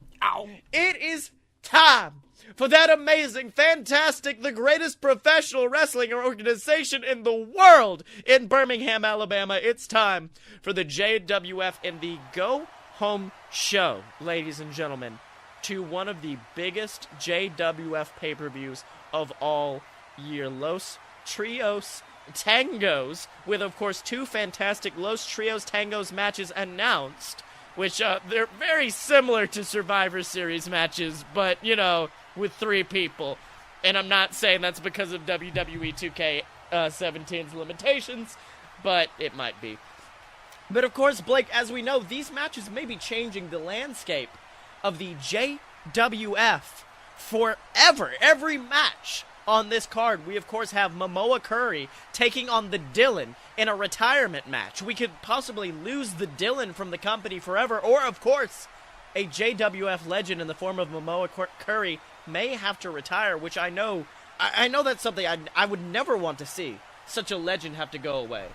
It is time for that amazing, fantastic, the greatest professional wrestling organization in the world in Birmingham, Alabama. It's time for the JWF and the Go Home Show, ladies and gentlemen, to one of the biggest JWF pay-per-views of all year. Los Trios Tangos, with, of course, 2 fantastic Los Trios Tangos matches announced, which they're very similar to Survivor Series matches, but, with 3 people. And I'm not saying that's because of WWE 2K17's limitations, but it might be. But of course, Blake, as we know, these matches may be changing the landscape of the JWF forever. Every match on this card, we of course have Momoa Curry taking on the Dylan in a retirement match. We could possibly lose the Dylan from the company forever, or of course, a JWF legend in the form of Momoa Curry may have to retire, which I know that's something I would never want to see. Such a legend have to go away.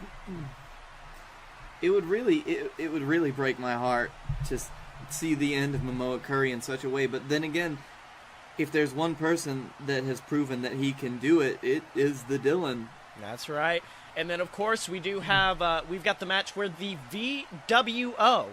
It would really break my heart to see the end of Momoa Curry in such a way, but then again, if there's one person that has proven that he can do it, it is the Dylan. That's right. And then, of course, we do have, we've got the match where the VWO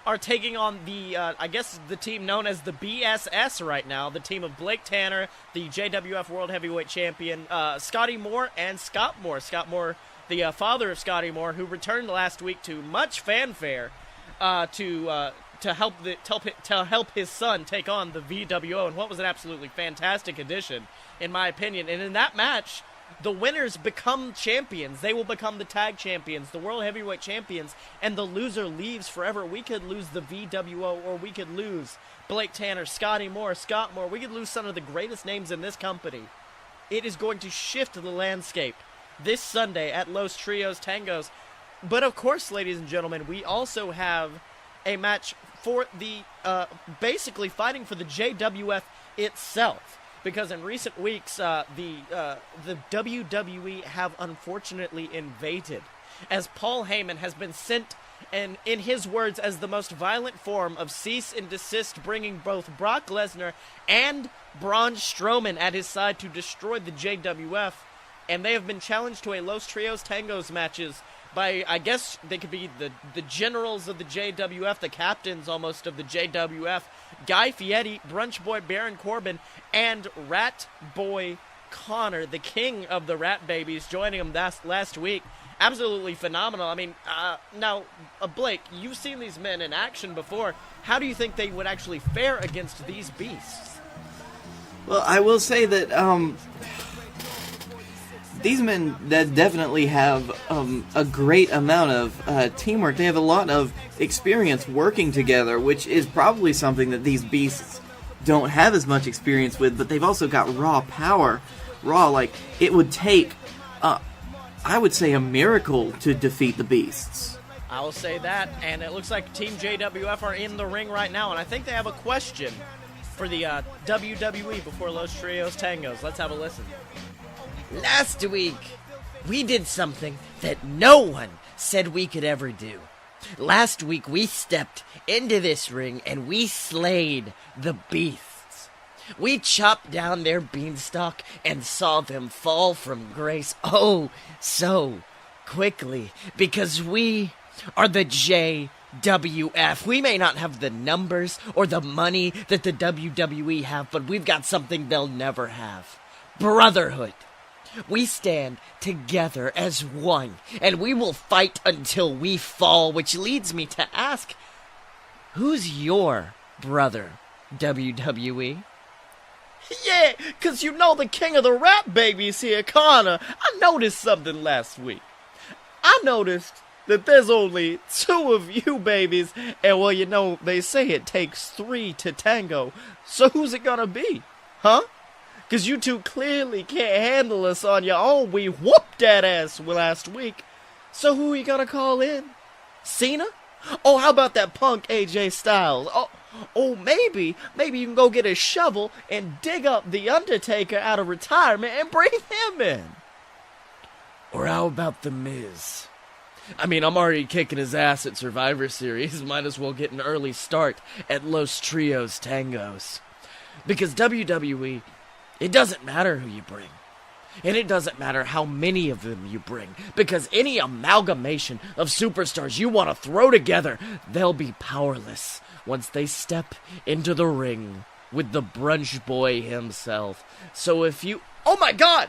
are taking on the, I guess the team known as the BSS right now, the team of Blake Tanner, the JWF World Heavyweight Champion, Scotty Moore, and Scott Moore. Scott Moore, the father of Scotty Moore, who returned last week to much fanfare to help his son take on the VWO, and what was an absolutely fantastic addition, in my opinion. And in that match, the winners become champions. They will become the tag champions, the world heavyweight champions, and the loser leaves forever. We could lose the VWO, or we could lose Blake Tanner, Scotty Moore, Scott Moore. We could lose some of the greatest names in this company. It is going to shift the landscape this Sunday at Los Trios Tangos. But of course, ladies and gentlemen, we also have a match for the, basically fighting for the JWF itself. Because in recent weeks, the WWE have unfortunately invaded, as Paul Heyman has been sent, and in his words, as the most violent form of cease and desist, bringing both Brock Lesnar and Braun Strowman at his side to destroy the JWF, and they have been challenged to a Los Trios Tangos matches by, I guess they could be the generals of the JWF, the captains almost of the JWF, Guy Fieri, Brunch Boy Baron Corbin, and Rat Boy Connor, the king of the Rat Babies, joining him last week. Absolutely phenomenal. I mean, now, Blake, you've seen these men in action before. How do you think they would actually fare against these beasts? Well, I will say that these men that definitely have a great amount of teamwork. They have a lot of experience working together, which is probably something that these beasts don't have as much experience with, but they've also got raw power. Like, it would take, I would say, a miracle to defeat the beasts. I will say that, and it looks like Team JWF are in the ring right now, and I think they have a question for the WWE before Los Trios Tangos. Let's have a listen. Last week, we did something that no one said we could ever do. Last week, we stepped into this ring and we slayed the beasts. We chopped down their beanstalk and saw them fall from grace, oh, so quickly, because we are the JWF. We may not have the numbers or the money that the WWE have, but we've got something they'll never have. Brotherhood. We stand together as one, and we will fight until we fall, which leads me to ask, who's your brother, WWE? Yeah, because you know the king of the Rat Babies here, Connor. I noticed something last week. I noticed that there's only 2 of you babies, and well, you know, they say it takes 3 to tango, so who's it gonna be, huh? Because you 2 clearly can't handle us on your own. We whooped that ass last week. So who are you going to call in? Cena? Oh, how about that punk AJ Styles? Oh, maybe you can go get a shovel and dig up The Undertaker out of retirement and bring him in. Or how about The Miz? I mean, I'm already kicking his ass at Survivor Series. Might as well get an early start at Los Trios Tangos. Because WWE... it doesn't matter who you bring. And it doesn't matter how many of them you bring. Because any amalgamation of superstars you want to throw together, they'll be powerless once they step into the ring with the Brunch Boy himself. So if you... oh my god!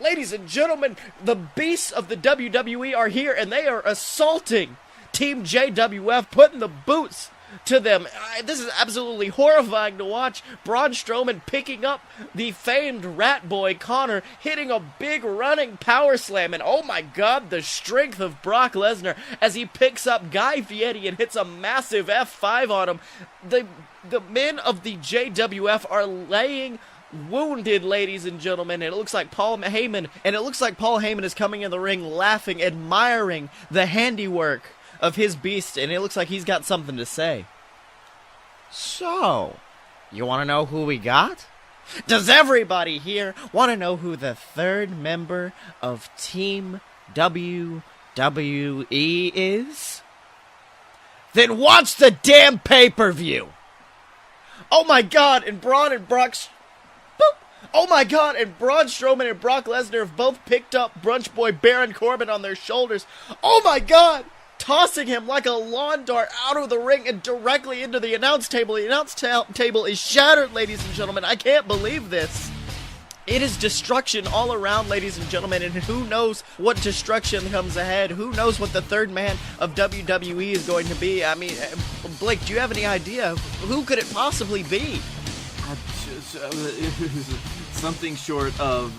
Ladies and gentlemen, the beasts of the WWE are here, and they are assaulting Team JWF, putting the boots to them. This is absolutely horrifying to watch. Braun Strowman picking up the famed Rat Boy Connor, hitting a big running power slam, and oh my god, the strength of Brock Lesnar as he picks up Guy Fieri and hits a massive F5 on him. The men of the JWF are laying wounded, ladies and gentlemen, and it looks like Paul Heyman is coming in the ring laughing, admiring the handiwork of his beast, and it looks like he's got something to say. So, you want to know who we got? Does everybody here want to know who the 3rd member of Team WWE is? Then watch the damn pay-per-view! Oh my god, and Braun and Brock Oh my god, and Braun Strowman and Brock Lesnar have both picked up Brunch Boy Baron Corbin on their shoulders. Oh my god! Tossing him like a lawn dart out of the ring and directly into the announce table. The announce table is shattered, ladies and gentlemen. I can't believe this. It is destruction all around, ladies and gentlemen, and who knows what destruction comes ahead. Who knows what the third man of WWE is going to be. I mean, Blake, do you have any idea? Who could it possibly be? Something short of,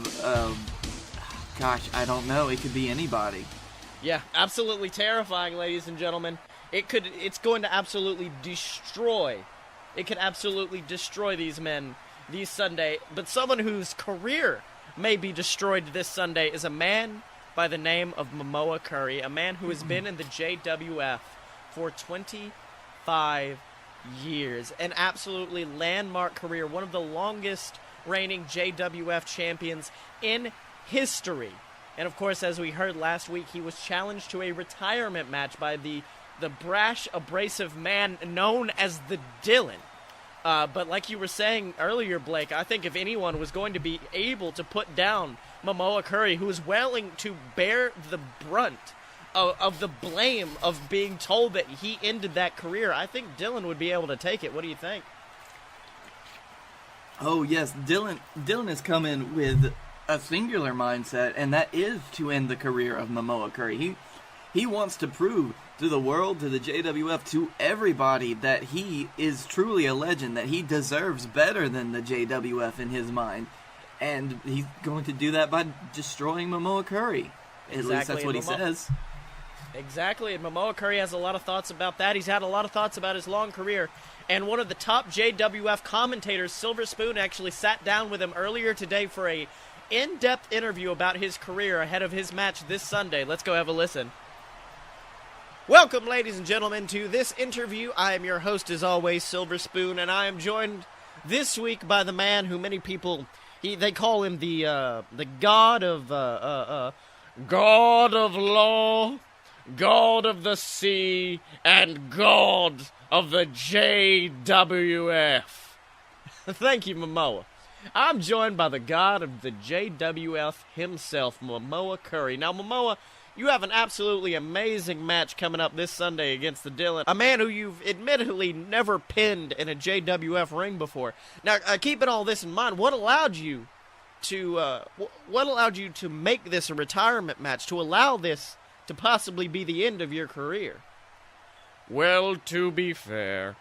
gosh, I don't know. It could be anybody. Yeah, absolutely terrifying, ladies and gentlemen. It's going to absolutely destroy. It could absolutely destroy these men this Sunday. But someone whose career may be destroyed this Sunday is a man by the name of Momoa Curry, a man who has been in the JWF for 25 years. An absolutely landmark career, one of the longest reigning JWF champions in history. And of course, as we heard last week, he was challenged to a retirement match by the brash, abrasive man known as the Dylan. But like you were saying earlier, Blake, I think if anyone was going to be able to put down Momoa Curry, who is willing to bear the brunt of the blame of being told that he ended that career, I think Dylan would be able to take it. What do you think? Oh, yes. Dylan has come in with a singular mindset, and that is to end the career of Momoa Curry. He wants to prove to the world, to the JWF, to everybody that he is truly a legend, that he deserves better than the JWF in his mind. And he's going to do that by destroying Momoa Curry. At least that's what he says. Exactly, and Momoa Curry has a lot of thoughts about that. He's had a lot of thoughts about his long career. And one of the top JWF commentators, Silver Spoon, actually sat down with him earlier today for a in-depth interview about his career ahead of his match this Sunday. Let's go have a listen. Welcome, ladies and gentlemen, to this interview. I am your host, as always, Silver Spoon, and I am joined this week by the man who many people, they call him the god of law, god of the sea, and god of the JWF. Thank you, Momoa. I'm joined by the god of the JWF himself, Momoa Curry. Now, Momoa, you have an absolutely amazing match coming up this Sunday against the Dylan, a man who you've admittedly never pinned in a JWF ring before. Now, keeping all this in mind, what allowed you to make this a retirement match, to allow this to possibly be the end of your career? Well, to be fair,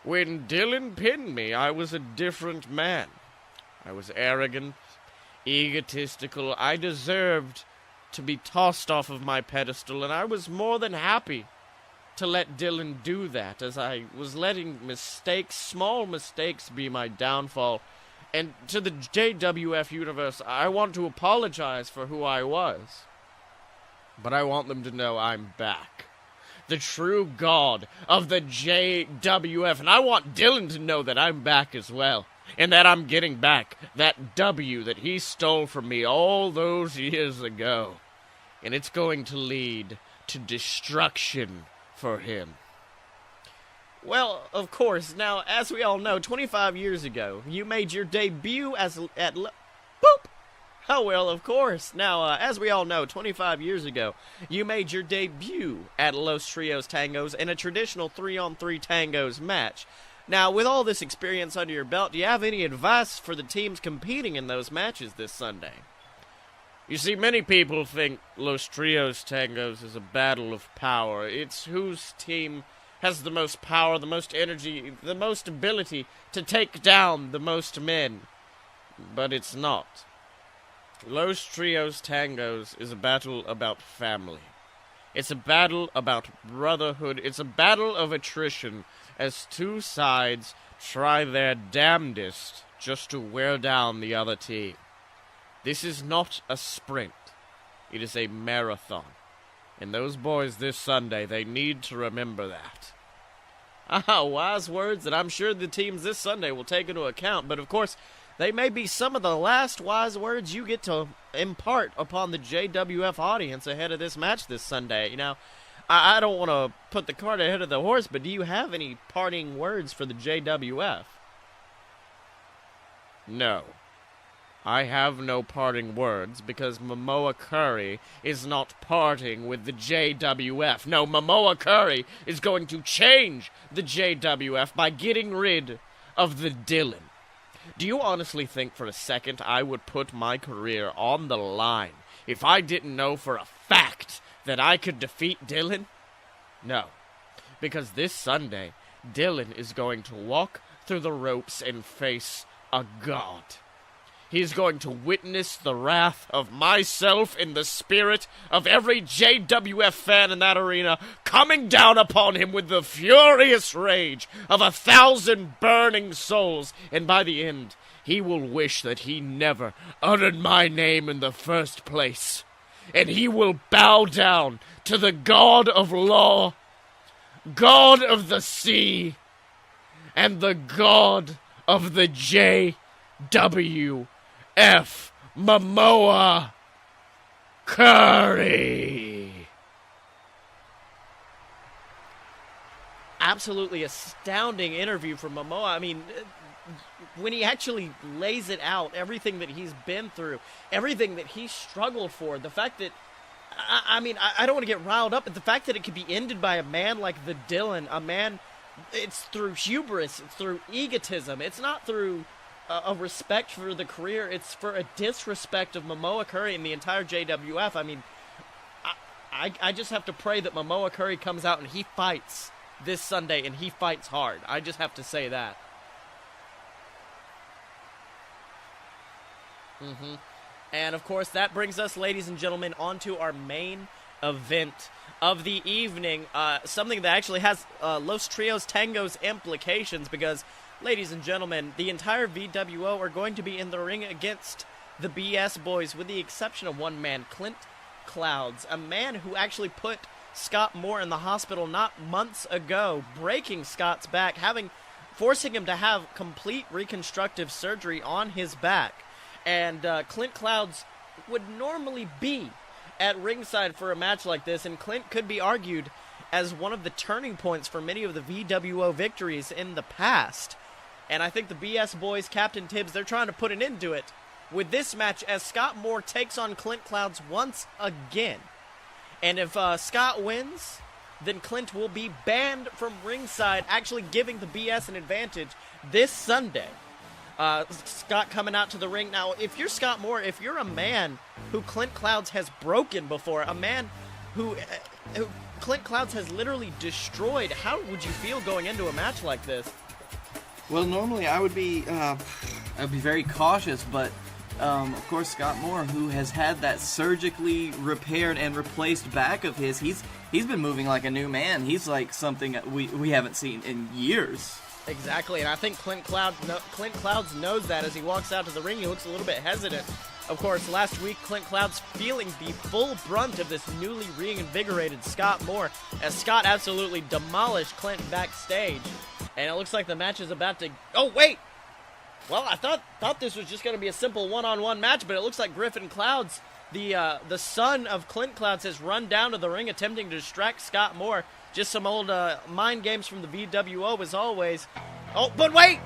when Dylan pinned me, I was a different man. I was arrogant, egotistical. I deserved to be tossed off of my pedestal, and I was more than happy to let Dylan do that, as I was letting small mistakes be my downfall. And to the JWF universe, I want to apologize for who I was. But I want them to know I'm back. The true god of the JWF. And I want Dylan to know that I'm back as well. And that I'm getting back that W that he stole from me all those years ago. And it's going to lead to destruction for him. Well, of course. Now, as we all know, 25 years ago, you made your debut Boop! Oh, well, of course. Now, as we all know, 25 years ago, you made your debut at Los Trios Tangos in a traditional 3-on-3 tangos match. Now, with all this experience under your belt, do you have any advice for the teams competing in those matches this Sunday? You see, many people think Los Trios Tangos is a battle of power. It's whose team has the most power, the most energy, the most ability to take down the most men. But it's not. Los Trios Tangos is a battle about family. It's a battle about brotherhood. It's a battle of attrition as two sides try their damnedest just to wear down the other team. This is not a sprint. It is a marathon. And those boys this Sunday, they need to remember that. Wise words that I'm sure the teams this Sunday will take into account. But of course, they may be some of the last wise words you get to impart upon the JWF audience ahead of this match this Sunday. You know, I don't want to put the cart ahead of the horse, but do you have any parting words for the JWF? No. I have no parting words because Momoa Curry is not parting with the JWF. No, Momoa Curry is going to change the JWF by getting rid of the Dylan. Do you honestly think for a second I would put my career on the line if I didn't know for a fact that I could defeat Dylan? No, because this Sunday, Dylan is going to walk through the ropes and face a god. He's going to witness the wrath of myself in the spirit of every JWF fan in that arena coming down upon him with the furious rage of 1,000 burning souls. And by the end, he will wish that he never uttered my name in the first place. And he will bow down to the God of Law, God of the Sea, and the God of the JWF Momoa Curry. Absolutely astounding interview from Momoa. I mean, when he actually lays it out, everything that he's been through, everything that he struggled for, the fact that, I don't want to get riled up, but the fact that it could be ended by a man like the Dylan, a man, it's through hubris, it's through egotism, it's not through a respect for the career, it's for a disrespect of Momoa Curry and the entire JWF. I mean, I just have to pray that Momoa Curry comes out and he fights this Sunday, and he fights hard. I just have to say that. And, of course, that brings us, ladies and gentlemen, on to our main event of the evening. Something that actually has Los Trios Tangos implications because, ladies and gentlemen, the entire VWO are going to be in the ring against the BS Boys, with the exception of one man, Clint Clouds, a man who actually put Scott Moore in the hospital not months ago, breaking Scott's back, forcing him to have complete reconstructive surgery on his back. And Clint Clouds would normally be at ringside for a match like this, and Clint could be argued as one of the turning points for many of the VWO victories in the past. And I think the BS Boys, Captain Tibbs, they're trying to put an end to it with this match as Scott Moore takes on Clint Clouds once again. And if Scott wins, then Clint will be banned from ringside, actually giving the BS an advantage this Sunday. Scott coming out to the ring. Now, if you're Scott Moore, if you're a man who Clint Clouds has broken before, a man who Clint Clouds has literally destroyed, how would you feel going into a match like this? Well, normally I would be very cautious, but of course Scott Moore, who has had that surgically repaired and replaced back of his, he's been moving like a new man. He's like something we haven't seen in years. Exactly, and I think Clint Clouds knows that. As he walks out to the ring, he looks a little bit hesitant. Of course, last week, Clint Clouds feeling the full brunt of this newly reinvigorated Scott Moore, as Scott absolutely demolished Clint backstage. And it looks like the match is about to... Oh, wait! Well, I thought this was just going to be a simple one-on-one match, but it looks like Griffin Clouds, the son of Clint Clouds, has run down to the ring attempting to distract Scott Moore. Just some old mind games from the VWO as always. Oh, but wait!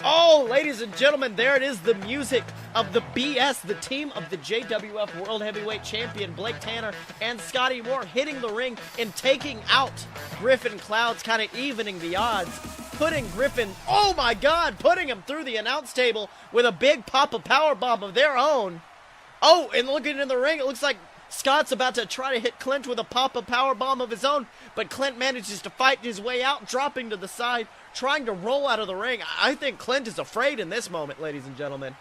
Oh, ladies and gentlemen, there it is, the music of the BS, the team of the JWF World Heavyweight Champion Blake Tanner and Scotty Moore hitting the ring and taking out Griffin Clouds, kind of evening the odds. Putting Griffin, oh my God, putting him through the announce table with a big pop-up powerbomb of their own. Oh, and looking in the ring, it looks like Scott's about to try to hit Clint with a pop-up powerbomb of his own, but Clint manages to fight his way out, dropping to the side, trying to roll out of the ring. I think Clint is afraid in this moment, ladies and gentlemen.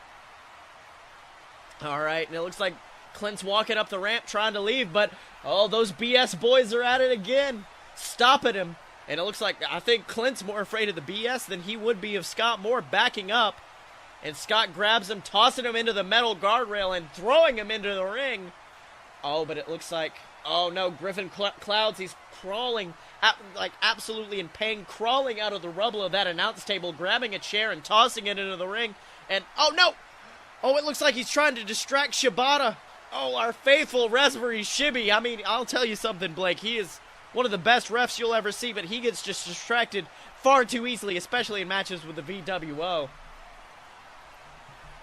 All right, and it looks like Clint's walking up the ramp trying to leave, but, oh, those BS boys are at it again, stopping him. And it looks like, I think Clint's more afraid of the BS than he would be of Scott Moore backing up. And Scott grabs him, tossing him into the metal guardrail and throwing him into the ring. Oh, but it looks like, oh no, Griffin Clouds, he's crawling, like absolutely in pain, crawling out of the rubble of that announce table, grabbing a chair and tossing it into the ring. And, oh no! Oh, it looks like he's trying to distract Shibata. Oh, our faithful Raspberry Shibby. I mean, I'll tell you something, Blake. He is one of the best refs you'll ever see, but he gets just distracted far too easily, especially in matches with the VWO.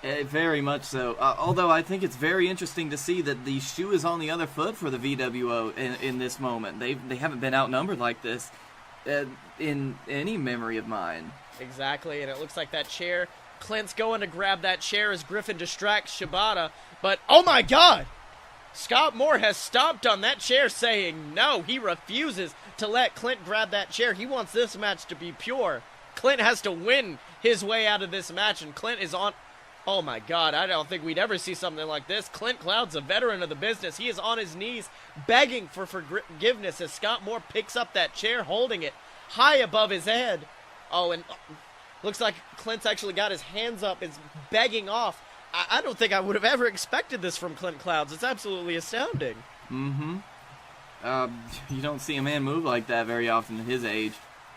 Very much so. Although I think it's very interesting to see that the shoe is on the other foot for the VWO in this moment. They haven't been outnumbered like this in any memory of mine. Exactly, and it looks like that chair. Clint's going to grab that chair as Griffin distracts Shibata, but oh my God! Scott Moore has stomped on that chair saying no, he refuses to let Clint grab that chair. He wants this match to be pure. Clint has to win his way out of this match, and Clint is on... Oh my God, I don't think we'd ever see something like this. Clint Cloud's a veteran of the business. He is on his knees begging for forgiveness as Scott Moore picks up that chair, holding it high above his head. Oh, and looks like Clint's actually got his hands up, is begging off. I don't think I would have ever expected this from Clint Clouds. It's absolutely astounding. Mm-hmm. You don't see a man move like that very often at his age.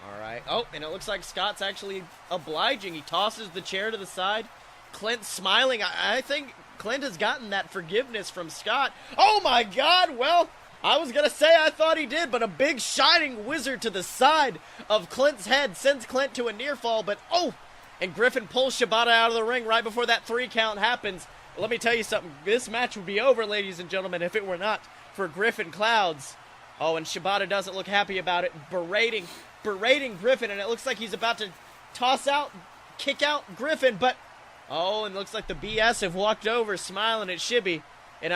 All right. Oh, and it looks like Scott's actually obliging. He tosses the chair to the side. Clint's smiling. I think Clint has gotten that forgiveness from Scott. Oh, my God. Well, I was going to say I thought he did, but a big shining wizard to the side of Clint's head sends Clint to a near fall. But, oh, and Griffin pulls Shibata out of the ring right before that 3 count happens. Let me tell you something. This match would be over, ladies and gentlemen, if it were not for Griffin Clouds. Oh, and Shibata doesn't look happy about it, berating Griffin, and it looks like he's about to kick out Griffin, but, oh, and it looks like the BS have walked over, smiling at Shibby, and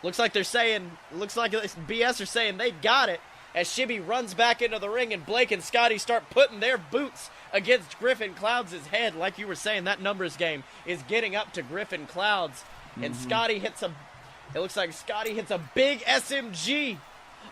looks like BS are saying they got it, as Shibby runs back into the ring, and Blake and Scotty start putting their boots against Griffin Clouds' head. Like you were saying, that numbers game is getting up to Griffin Clouds, and Scotty hits a big SMG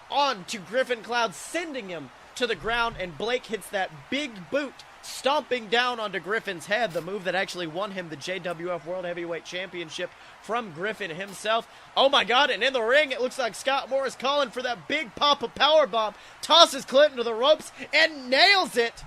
on to Griffin Clouds, sending him to the ground, and Blake hits that big boot, stomping down onto Griffin's head, the move that actually won him the JWF World Heavyweight Championship from Griffin himself. Oh my God, and in the ring, it looks like Scott Moore is calling for that big pop of powerbomb, tosses Clinton to the ropes, and nails it.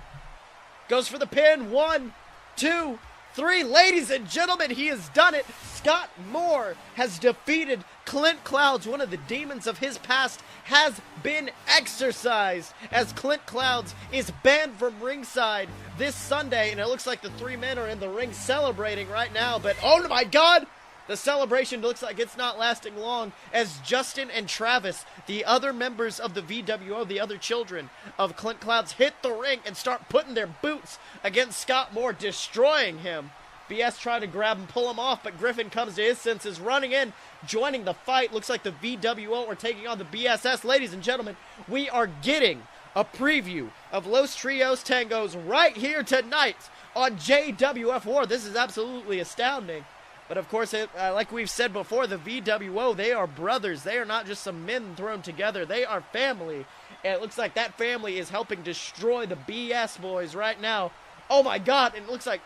Goes for the pin, 1, 2, 3. Ladies and gentlemen, he has done it. Scott Moore has defeated Clint Clouds. One of the demons of his past has been exorcised, as Clint Clouds is banned from ringside this Sunday, and it looks like the 3 men are in the ring celebrating right now, but oh my God, the celebration looks like it's not lasting long, as Justin and Travis, the other members of the VWO, the other children of Clint Clouds, hit the ring and start putting their boots against Scott Moore, destroying him. BS tried to grab and pull him off, but Griffin comes to his senses, running in, joining the fight. Looks like the VWO are taking on the BSS. Ladies and gentlemen, we are getting a preview of Los Trios Tangos right here tonight on JWF War. This is absolutely astounding. But of course, like we've said before, the VWO, they are brothers. They are not just some men thrown together. They are family. And it looks like that family is helping destroy the BS boys right now. Oh my God, and it looks like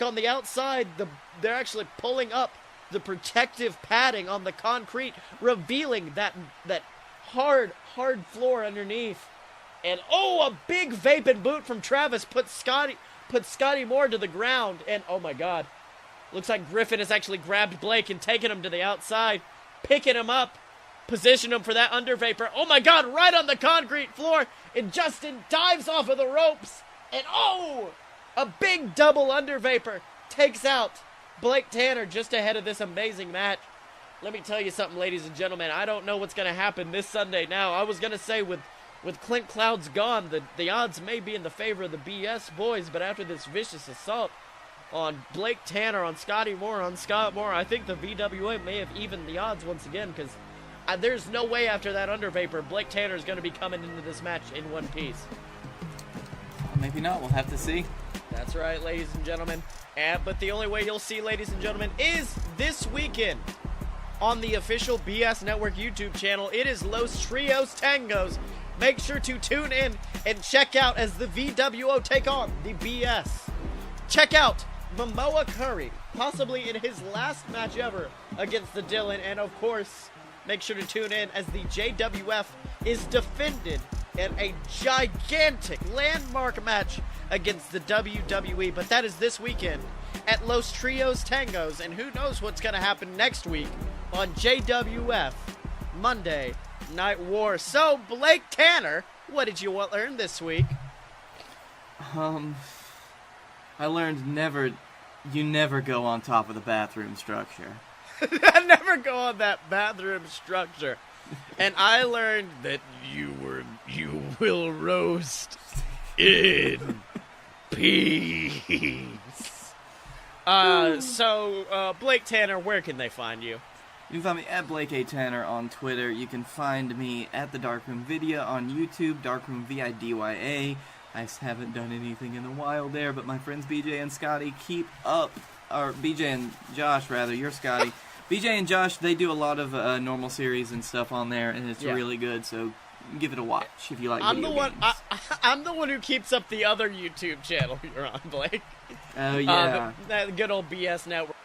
on the outside, they're actually pulling up the protective padding on the concrete, revealing that hard floor underneath. And oh, a big vaping boot from Travis puts Scotty Moore to the ground. And oh my God, looks like Griffin has actually grabbed Blake and taken him to the outside, picking him up, position him for that under vapor. Oh my God, right on the concrete floor, and Justin dives off of the ropes, and oh, a big double under vapor takes out Blake Tanner just ahead of this amazing match. Let me tell you something, ladies and gentlemen. I don't know what's going to happen this Sunday now. I was going to say with Clint Clouds gone, the odds may be in the favor of the BS boys, but after this vicious assault on Blake Tanner, on Scotty Moore, on Scott Moore, I think the VWA may have evened the odds once again, because there's no way after that under vapor Blake Tanner is going to be coming into this match in one piece. Maybe not. We'll have to see. That's right, ladies and gentlemen. But the only way you'll see, ladies and gentlemen, is this weekend on the official BS Network YouTube channel. It is Los Trios Tangos. Make sure to tune in and check out as the VWO take on the BS. Check out Momoa Curry, possibly in his last match ever against the Dylan. And of course, make sure to tune in as the JWF is defended in a gigantic landmark match against the WWE. But that is this weekend at Los Trios Tangos. And who knows what's going to happen next week on JWF Monday Night War. So, Blake Tanner, what did you learn this week? I learned never You never go on top of the bathroom structure. I never go on that bathroom structure. And I learned that you will roast in peace. So, Blake Tanner, where can they find you? You can find me at Blake A. Tanner on Twitter. You can find me at the Darkroom Video on YouTube, Darkroom VIDYA. I haven't done anything in a while there, but my friends BJ and Scotty keep up. Or BJ and Josh, rather. You're Scotty. BJ and Josh, they do a lot of normal series and stuff on there, and it's really good, so give it a watch if you like video games. I'm the one who keeps up the other YouTube channel you're on, Blake. Oh, yeah. That good old BS Network.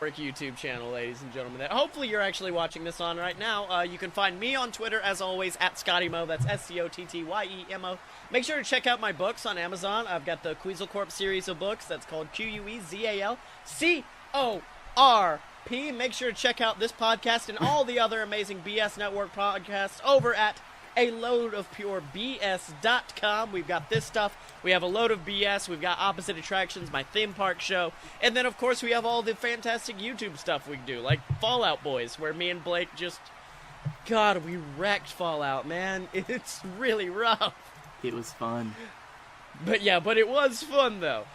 YouTube channel, ladies and gentlemen, that hopefully you're actually watching this on right now. You can find me on Twitter, as always, at ScottyMo. That's SCOTTYEMO. Make sure to check out my books on Amazon. I've got the Queasel series of books. That's called QUEZALCORP. Make sure to check out this podcast and all the other amazing BS Network podcasts over at aloadofpurebs.com. We've got this stuff. We have a load of BS. We've got Opposite Attractions, my theme park show. And then, of course, we have all the fantastic YouTube stuff we do, like Fallout Boys, where me and Blake just... God, we wrecked Fallout, man. It's really rough. It was fun. But it was fun, though.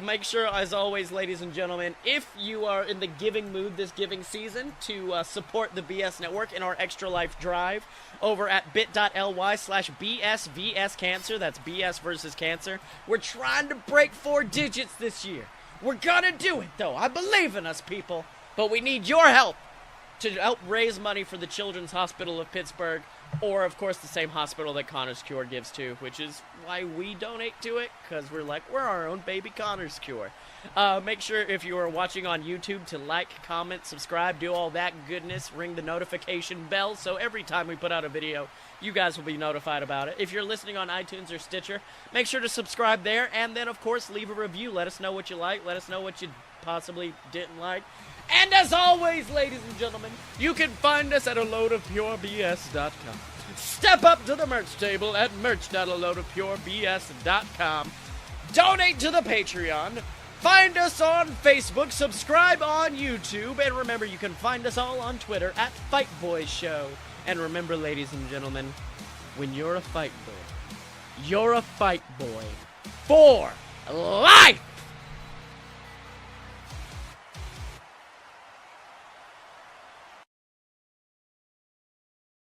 Make sure, as always, ladies and gentlemen, if you are in the giving mood this giving season, to support the BS Network in our Extra Life Drive over at bit.ly/BSVSCancer. That's BS versus Cancer. We're trying to break 4 digits this year. We're gonna do it, though. I believe in us, people. But we need your help to help raise money for the Children's Hospital of Pittsburgh, or, of course, the same hospital that Connor's Cure gives to, which is why we donate to it, because we're our own baby Connor's Cure. Make sure, if you are watching on YouTube, to like, comment, subscribe, do all that goodness, ring the notification bell, so every time we put out a video, you guys will be notified about it. If you're listening on iTunes or Stitcher, make sure to subscribe there, and then, of course, leave a review. Let us know what you like. Let us know what you possibly didn't like. And as always, ladies and gentlemen, you can find us at aloadofpurebs.com. Step up to the merch table at merch.aloadofpurebs.com. Donate to the Patreon. Find us on Facebook. Subscribe on YouTube. And remember, you can find us all on Twitter at Fight Boys Show. And remember, ladies and gentlemen, when you're a fight boy, you're a fight boy for life!